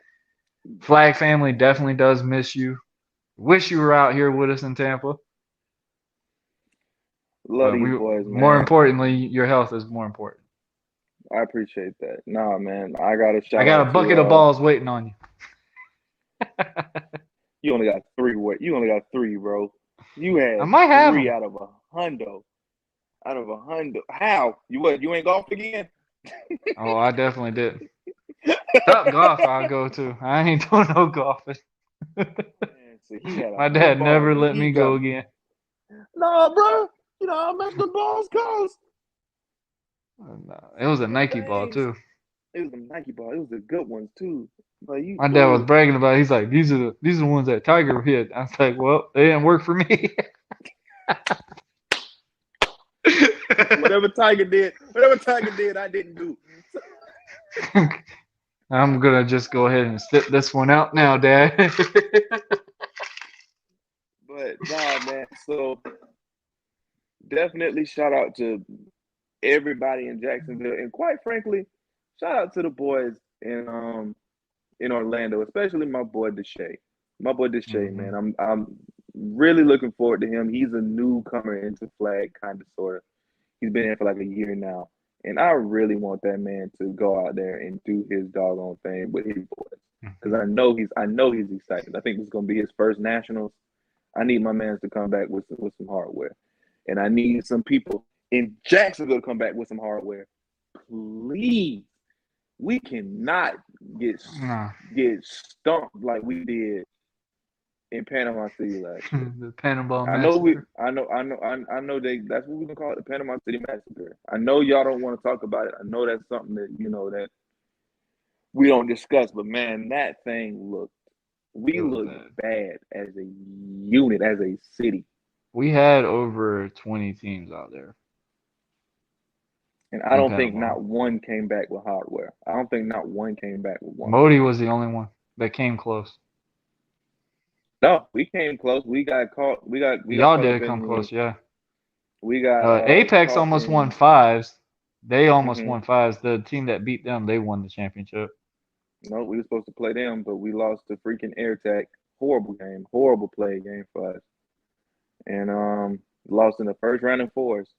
Flag family definitely does miss you. Wish you were out here with us in Tampa. Love But these we, boys, more man. importantly, your health is more important. I appreciate that. Nah, man. I got a I shout got a out bucket of to balls waiting on you. you only got three. You only got three, bro. You I had might have three them. out of a hundo. Out of a hundo. How? You ain't golfed again? Oh, I definitely did. Top golf I'll go to. I ain't doing no golfing. Man, see, he had a My hundred dad balls never and let he me got go again. nah, bro. You know how much the balls cost? And, it was a Nike ball Dang. too. It was a Nike ball. It was the good ones too. Like you My dad was fool. bragging about it. He's like, these are the ones that Tiger hit. I was like, well, they didn't work for me. Whatever Tiger did, I didn't do. I'm gonna just go ahead and sit this one out now, Dad. But nah, man. So definitely shout out to everybody in Jacksonville, and quite frankly, shout out to the boys in Orlando, especially my boy Deshae. My boy Deshae, hmm man. I'm really looking forward to him. He's a newcomer into flag, kind of sort of. He's been here for like a year now. And I really want that man to go out there and do his doggone thing with his boys. Because I know he's excited. I think this is gonna be his first nationals. I need my man to come back with some hardware. And I need some people in Jacksonville to come back with some hardware. Please. We cannot get Nah. get stumped like we did in Panama City last year. The Panama I know we, Massacre. I know that's what we're gonna call it, the Panama City Massacre. I know y'all don't want to talk about it. I know that's something that that we don't discuss, but man, that thing we It was looked bad. bad as a unit, as a city, We had over 20 teams out there and I in don't think Panama. not one came back with hardware. I don't think not one came back with one. Modi was the only one that came close. No, we came close. We got caught. We got Y'all caught up did in come the. close, yeah. We got Apex caught almost won in. fives. They almost Mhm. won fives. The team that beat them, they won the championship. No, we were supposed to play them, but we lost to freaking AirTag. Horrible game, horrible play game for us, and lost in the first round in fours.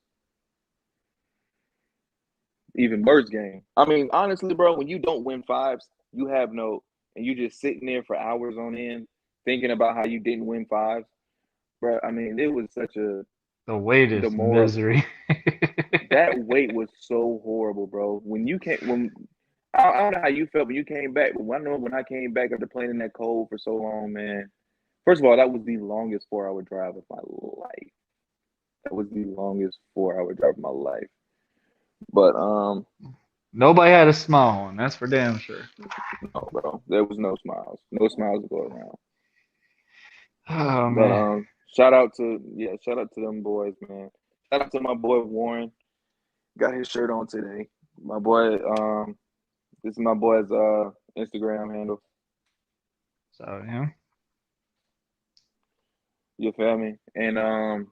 Even worse game. I mean, honestly, bro, when you don't win fives, you have no, and you just sitting there for hours on end thinking about how you didn't win fives, bro. I mean, it was such a The weight is demoralizing. misery. That wait was so horrible, bro. I don't know how you felt when you came back, but I know when I came back after playing in that cold for so long, man. First of all, that was the longest 4 hour drive of my life. That was the longest 4 hour drive of my life. But Nobody had a smile on, that's for damn sure. no, bro, there was no smiles to go around. Oh But man. shout out to them boys, man. Shout out to my boy Warren. Got his shirt on today. My boy, this is my boy's Instagram handle. So yeah. You feel me? And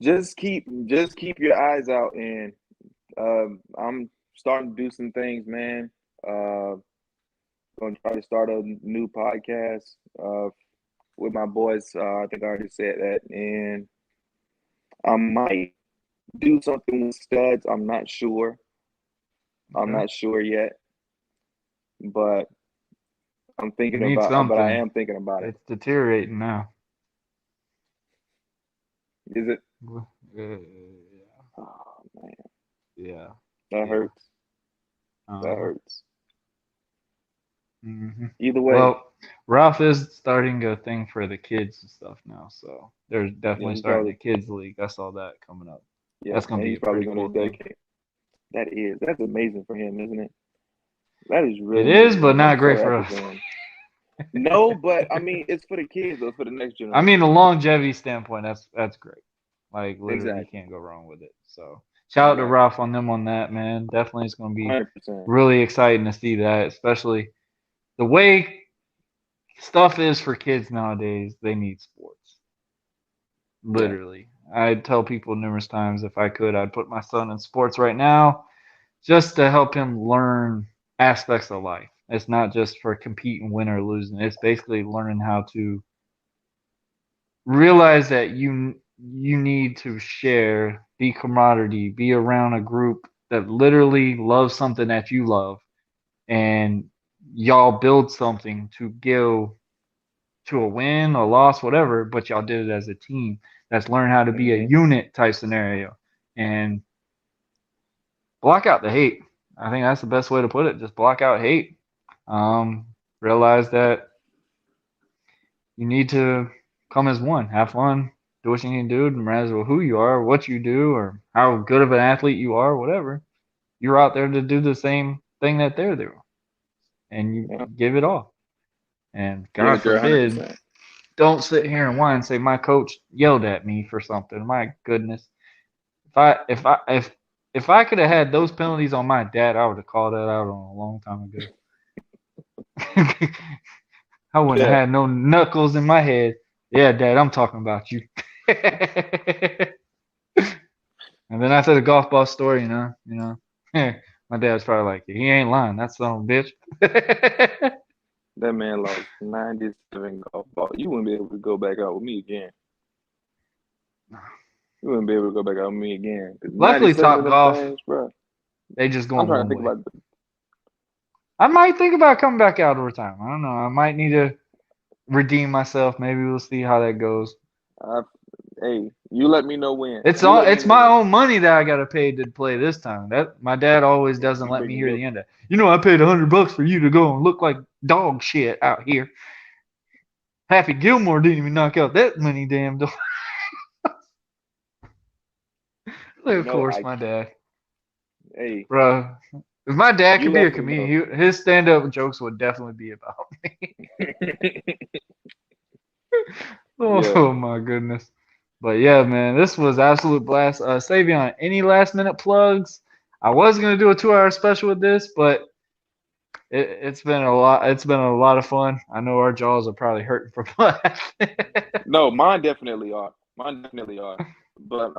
just keep your eyes out, and I'm starting to do some things, man. Gonna try to start a new podcast with my boys. I think I already said that, and I might do something with studs. I'm not sure. I'm Okay. not sure yet, but You need but I something. am thinking about it. It's deteriorating now. Is it? Yeah. Oh man, Yeah. that Yeah. hurts. That Uh-huh. hurts. hmm Either way, Well, Ralph is starting a thing for the kids and stuff now, so they're yeah, definitely he's starting a probably kids league. I saw that coming up. yeah, That's gonna and be he's a probably pretty going to cool thing. dedicate. That's amazing for him, isn't it? That is It really is, amazing for but him. I'm not so great for happy us. for him. No, but I mean, it's for the kids though. It's for the next I mean, the generation. longevity standpoint, that's great. Like literally, you Exactly. can't go wrong with it. So shout out to Exactly. Ralph on them on that, man. Definitely, it's gonna be 100%. really exciting to see that, especially the way stuff is for kids nowadays. They need sports. Yeah. Literally, I tell people numerous times if I could, I'd put my son in sports right now just to help him learn aspects of life. It's not just for competing, win or losing. It's basically learning how to realize that you need to share, be camaraderie, be around a group that literally loves something that you love, and y'all build something to go to a win, a loss, whatever. But y'all did it as a team. That's learn how to be a Hmm. unit type scenario and block out the hate. I think that's the best way to put it. Just block out hate. Um, Realize that you need to come as one, have fun, do what you need to do, no matter who you are, what you do, or how good of an athlete you are, whatever. You're out there to do the same thing that they're doing, and you Yeah, give it all. And give God it there forbid, 100%. don't sit here and whine and say my coach yelled at me for something. My goodness, if I could have had those penalties on my dad, I would have called that out on a long time ago. I wouldn't have Yeah. had no knuckles in my head. Yeah, Dad, I'm talking about you. And then after the golf ball story, my dad's probably like, he ain't lying. That's son of a bitch. That man lost 97 golf balls. You wouldn't be able to go back out with me again. You wouldn't be able to go back out with me again. Because Luckily, 97 of Top them Golf, things, bro. they just I'm going trying to one think way. about I might think about coming back out over time. I don't know. I might need to redeem myself. Maybe we'll see how that goes. I, hey, you let me know when. It's You all let me it's know my when. own money that I gotta pay to play this time. That my dad always doesn't You let me bring hear your the end of it. I paid $100 for you to go and look like dog shit out here. Happy Gilmore didn't even knock out that many damn dogs. you Of know course, I my dad, hey, bro. If my dad you could be a let me know. comedian, his stand-up jokes would definitely be about me. Yeah. Oh my goodness. But yeah, man, this was absolute blast. Savion, any last minute plugs? I was gonna do a 2 hour special with this, but it's been a lot. It's been a lot of fun. I know our jaws are probably hurting from laughing. No, mine definitely are. Mine definitely are. But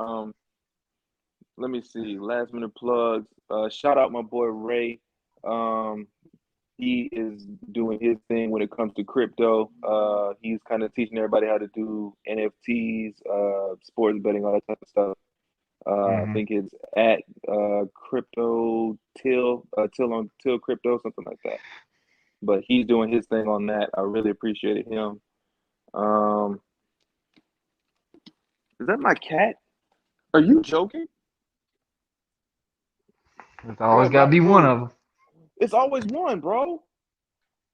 let me see. Last minute plugs. Shout out my boy Ray. Um, he is doing his thing when it comes to crypto. He's kind of teaching everybody how to do NFTs, sports betting, all that type of stuff. I Hmm. think it's at crypto till crypto, something like that. But he's doing his thing on that. I really appreciated him. Um, is that my cat? Are you joking, It's always bro? got to be one of It's always one, bro.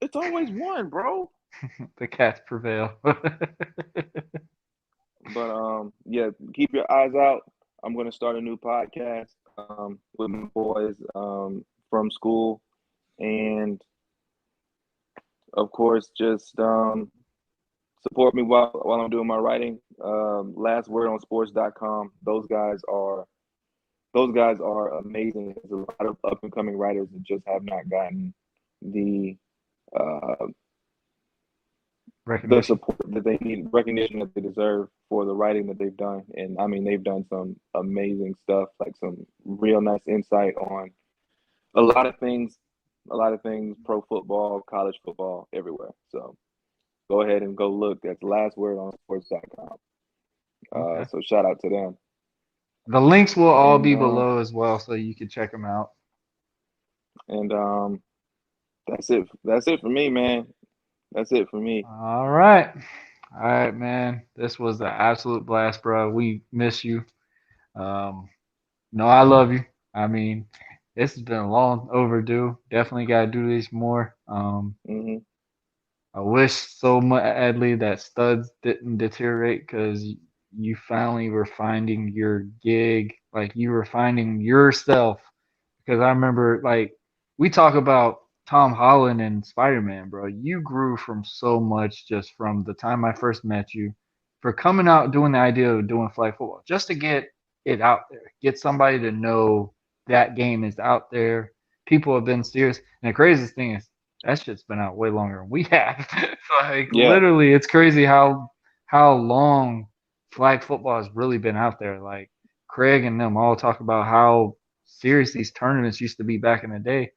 It's always one, bro. them. The cats prevail. But yeah, keep your eyes out. I'm gonna start a new podcast with my boys from school, and of course, just support me while I'm doing my writing. Lastwordonsports.com. Those guys are amazing. There's a lot of up and coming writers that just have not gotten the uh, the Recognition. support that they need, recognition that they deserve for the writing that they've done. And I mean, they've done some amazing stuff, like some real nice insight on a lot of things, pro football, college football, everywhere. So go ahead and go look. That's lastwordonsports.com. Okay. So shout out to them. The links will all And be below as well, so you can check them out. and that's it. That's it for me, man. That's it for me. All right. All right, man. This was an absolute blast, bro. We miss you. Um, no, I love you. I mean, this has been long overdue. Definitely got to do these more. Hmm. I wish so badly that studs didn't deteriorate because you finally were finding your gig, like you were finding yourself. Because I remember, like, we talk about Tom Holland and Spider Man, bro. You grew from so much just from the time I first met you, for coming out doing the idea of doing flag football, just to get it out there, get somebody to know that game is out there. People have been serious, and the craziest thing is that shit's been out way longer than we have. Like Yeah. literally, it's crazy how long flag football has really been out there. Like Craig and them all talk about how serious these tournaments used to be back in the day,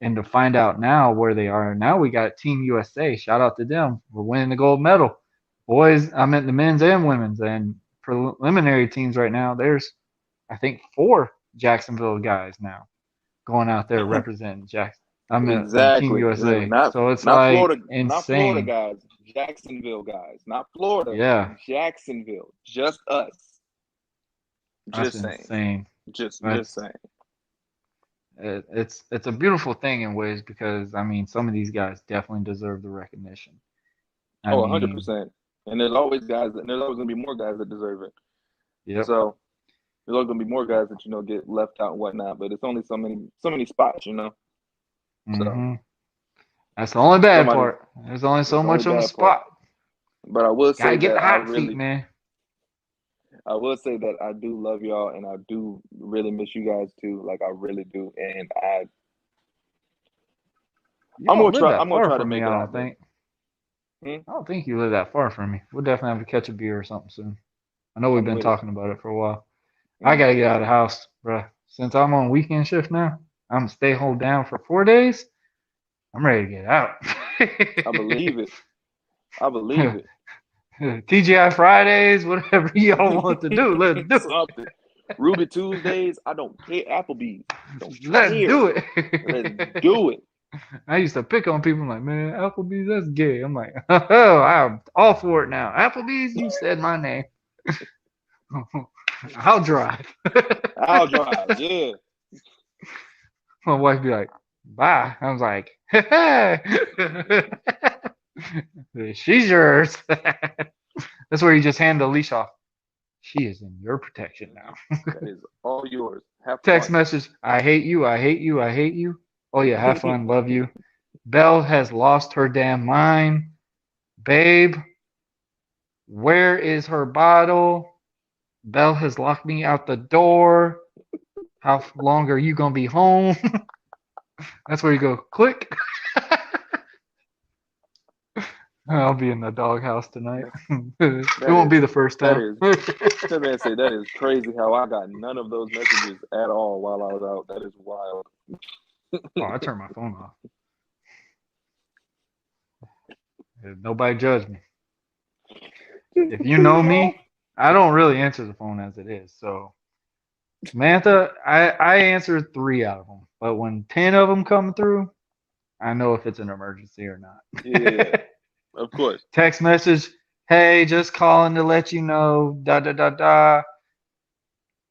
and to find out now where they are. Now we got Team USA. Shout out to them. We're winning the gold medal. Boys, I meant the men's and women's, and preliminary teams right now. There's I think 4 Jacksonville guys now going out there representing Jackson. I meant Team Exactly. USA. Not So it's not like Florida, not Florida insane. guys. Jacksonville guys. Not Florida. Yeah, Jacksonville. Just us. that's Just saying. insane. Just That's saying. it's a beautiful thing in ways because I mean some of these guys definitely deserve the recognition. I Oh, mean 100%. And there's always guys, and there's always gonna be more guys that deserve it. Yep. So there's always gonna be more guys that get left out and whatnot. But it's only so many spots, So Hmm. That's the only bad somebody, part. There's only it's so the only much on the bad part. spot. But I will Gotta say get the that hot feet, man. I do love y'all, and I do really miss you guys too. Like I really do, and You don't live I'm that gonna far try to from me, make I it don't out there. think. Hmm? I don't think you live that far from me. We'll definitely have to catch a beer or something soon. I know we've I'm been with it. talking about it for a while. I Hmm. gotta get out of the house, bruh. Since I'm on weekend shift now, I'm stay home down for 4 days. I'm ready to get out. I believe it. I believe it. TGI Fridays, whatever y'all want to do, let's do Something. Ruby Tuesdays. I don't care. Applebee's. Don't it. Let's care. do it. Let's do it. I used to pick on people like, man, Applebee's, that's gay. I'm like, oh, I'm all for it now. Applebee's, you said my name. I'll drive. I'll drive. Yeah. My wife be like, bye. I was like, hey, she's yours. That's where you just hand the leash off. She is in your protection now. That is all yours. Have Text fun. message, I hate you, I hate you, I hate you. Oh yeah, have fun, love you. Belle has lost her damn mind. Babe, where is her bottle? Belle has locked me out the door. How long are you gonna be home? That's where you go, click. I'll be in the doghouse tonight. It That won't is be the first that time. is that man say that is crazy how I got none of those messages at all while I was out. That is wild. Oh, I turned my phone off. Nobody judge me. Just If you completely know off. me, I don't really answer the phone as it is. So, Samantha, I answer 3 out of them. But when 10 of them come through, I know if it's an emergency or Yeah, not. of course. Text message, hey, just calling to let you know, da da da da.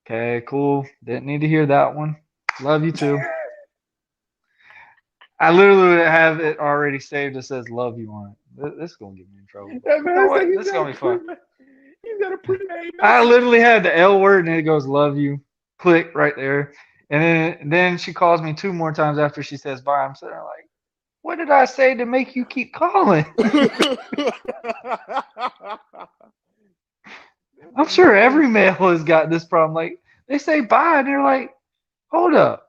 Okay, cool. Didn't need to hear that one. Love you too. I literally have it already saved that says love you on it. This is gonna get me in trouble, but That you know man say what? This is gonna be fun. he's got a pre-made I message. literally had the L word and it goes love you. Click right there. And then she calls me 2 more times after she says bye. I'm sitting there like, what did I say to make you keep calling? I'm sure Man, every male has got this problem. Like they say bye and they're like, hold up.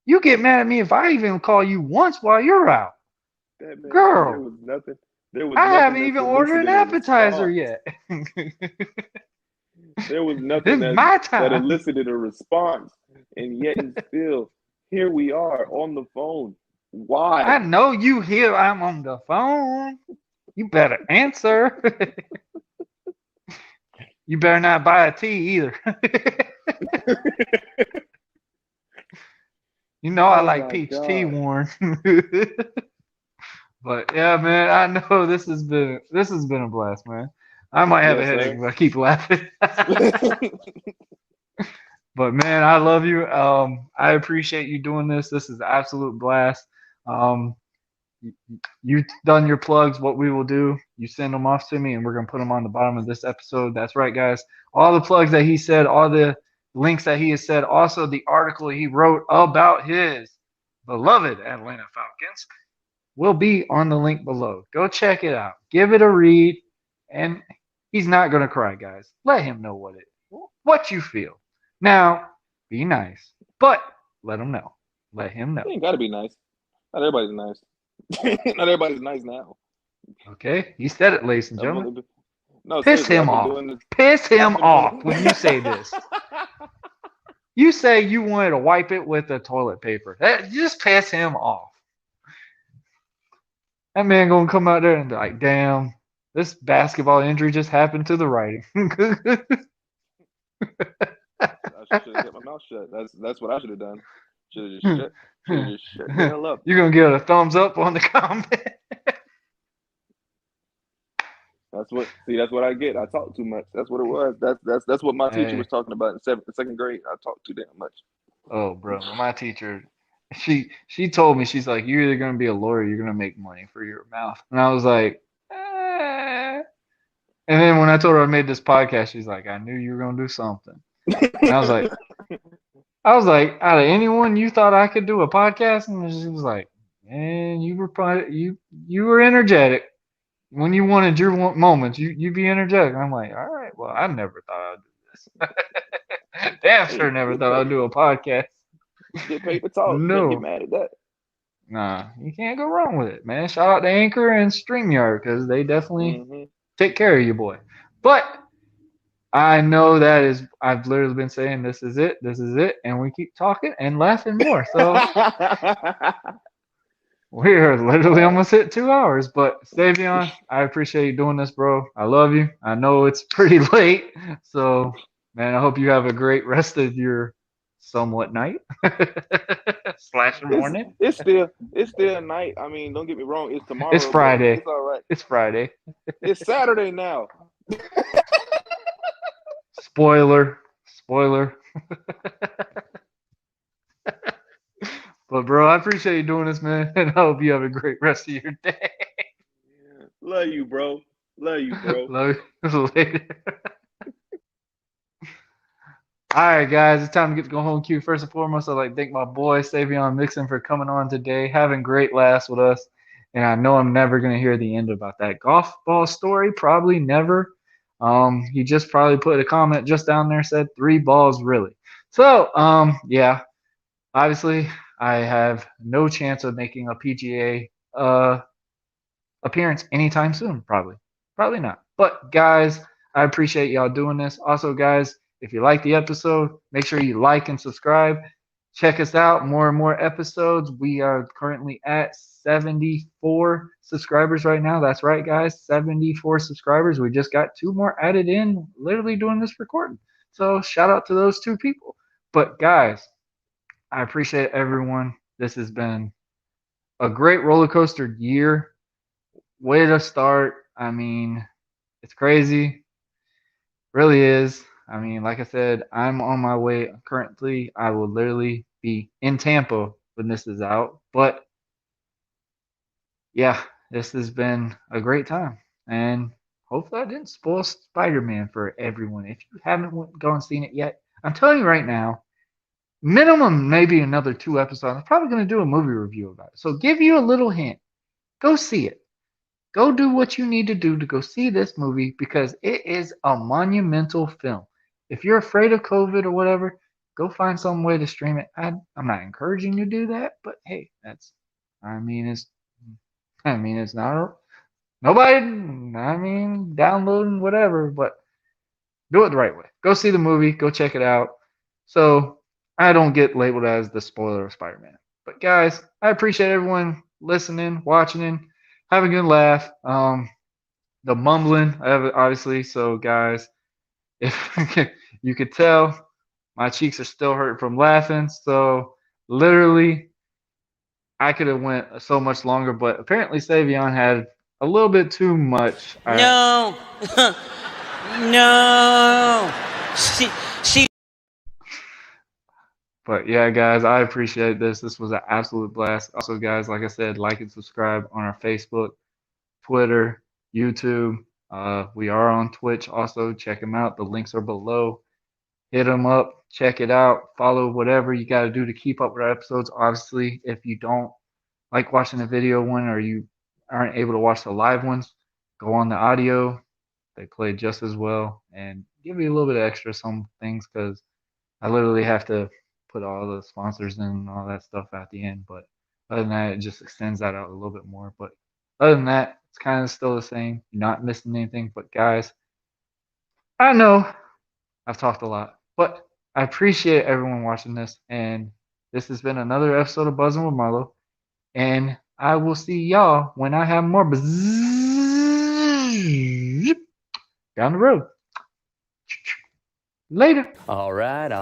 You get mad at me if I even call you once while you're out. that man said Girl, there was I nothing haven't that even ordered an solicited a appetizer response. yet. There was nothing It's my that time. elicited a response, and yet and still, here we are on the phone. I Why? know you hear I'm on the phone. You better answer. You better not buy a tea either. You know I Oh like my peach tea, God. Warren. But yeah, man, I know this has been a blast, man. I might have a Yes, headache sir. if I keep laughing. But man, I love you. I appreciate you doing this. This is an absolute blast. Um, you done your plugs. What we will do, you send them off to me, and we're gonna put them on the bottom of this episode. That's right, guys. All the plugs that he said, all the links that he has said, also the article he wrote about his beloved Atlanta Falcons will be on the link below. Go check it out. Give it a read, and he's not gonna cry, guys. Let him know what you feel. Now, be nice, but let him know. Let him know. You ain't got to be nice. Not everybody's nice. Not everybody's nice now. Okay? He said it, ladies and I've gentlemen. only been, no, Piss seriously, him I've been off. doing this. Piss I've him been off doing. when you say this. You say you wanted to wipe it with the toilet paper. That just piss him off. That man gonna come out there and be like, damn, this basketball injury just happened to the writing. I should have kept my mouth shut. That's what I should have done. Should have just shut. Should have just shut the hell up. You're gonna get a thumbs up on the comment. That's what. See, that's what I get. I talk too much. That's what it was. That's what my teacher was Hey, talking about in second grade. I talk too damn much. oh, bro, my teacher, she told me she's like, you're either gonna be a lawyer, or you're gonna make money for your mouth, and I was like, And then when I told her I made this podcast, she's like, I knew you were gonna do something. And I was like, out of anyone, you thought I could do a podcast? And she was like, man, you were probably you were energetic when you wanted your moments. You'd be energetic. And I'm like, all right, well, I never thought I'd do this. Damn sure never thought I'd do a podcast. Get paid to talk. You can't get No, mad at that. nah, you can't go wrong with it, man. Shout out to Anchor and StreamYard because they definitely Mm-hmm. take care of you, boy. But I know that is, I've literally been saying this is it, and we keep talking and laughing more. So we are literally almost hit 2 hours. But Saivion, I appreciate you doing this, bro. I love you. I know it's pretty late, so man, I hope you have a great rest of your somewhat night slash morning. It's still night. I mean, don't get me wrong. It's tomorrow. It's Friday. It's all right. It's Friday. It's Saturday now. Spoiler. But bro, I appreciate you doing this, man, and I hope you have a great rest of your day. Love you, bro. Love you, bro. Love you later. All right, guys, it's time to get to go home queue. First and foremost, I'd like to thank my boy Saivion Mixson for coming on today, having great laughs with us. And I know I'm never going to hear the end about that golf ball story. Probably never. He just probably put a comment just down there, said 3 balls, really. So, yeah, obviously I have no chance of making a PGA appearance anytime soon, probably not. But guys, I appreciate y'all doing this. Also, guys, if you like the episode, make sure you like and subscribe. Check us out, more and more episodes. We are currently at 74 subscribers right now. That's right, guys, 74 subscribers. We just got 2 more added in, literally doing this recording. So shout out to those 2 people. But guys, I appreciate everyone. This has been a great roller coaster year. Way to start. I mean, it's crazy. Really is. I mean, like I said, I'm on my way currently. I will literally be in Tampa when this is out. But yeah, this has been a great time. And hopefully I didn't spoil Spider-Man for everyone. If you haven't gone and seen it yet, I'm telling you right now, minimum maybe another 2 episodes. I'm probably going to do a movie review about it. So give you a little hint. Go see it. Go do what you need to do to go see this movie because it is a monumental film. If you're afraid of COVID or whatever, go find some way to stream it. I'm not encouraging you to do that, but hey, I mean, it's not nobody. I mean, downloading whatever, but do it the right way. Go see the movie. Go check it out. So I don't get labeled as the spoiler of Spider-Man. But guys, I appreciate everyone listening, watching. Have a good laugh. The mumbling, obviously. So, guys, if you could tell, my cheeks are still hurting from laughing. So, literally, I could have went so much longer, but apparently, Saivion had a little bit too much. No. No. See. But yeah, guys, I appreciate this. This was an absolute blast. Also, guys, like I said, like and subscribe on our Facebook, Twitter, YouTube. We are on Twitch also. Check them out. The links are below. Hit them up. Check it out. Follow whatever you got to do to keep up with our episodes. Obviously, if you don't like watching the video one or you aren't able to watch the live ones, go on the audio. They play just as well and give you a little bit of extra some things because I literally have to put all the sponsors and all that stuff at the end. But other than that, it just extends that out a little bit more. But other than that, it's kind of still the same. You're not missing anything. But guys, I know I've talked a lot, but I appreciate everyone watching this. And this has been another episode of Buzzing with Marlowe. And I will see y'all when I have more down the road. Later. All right.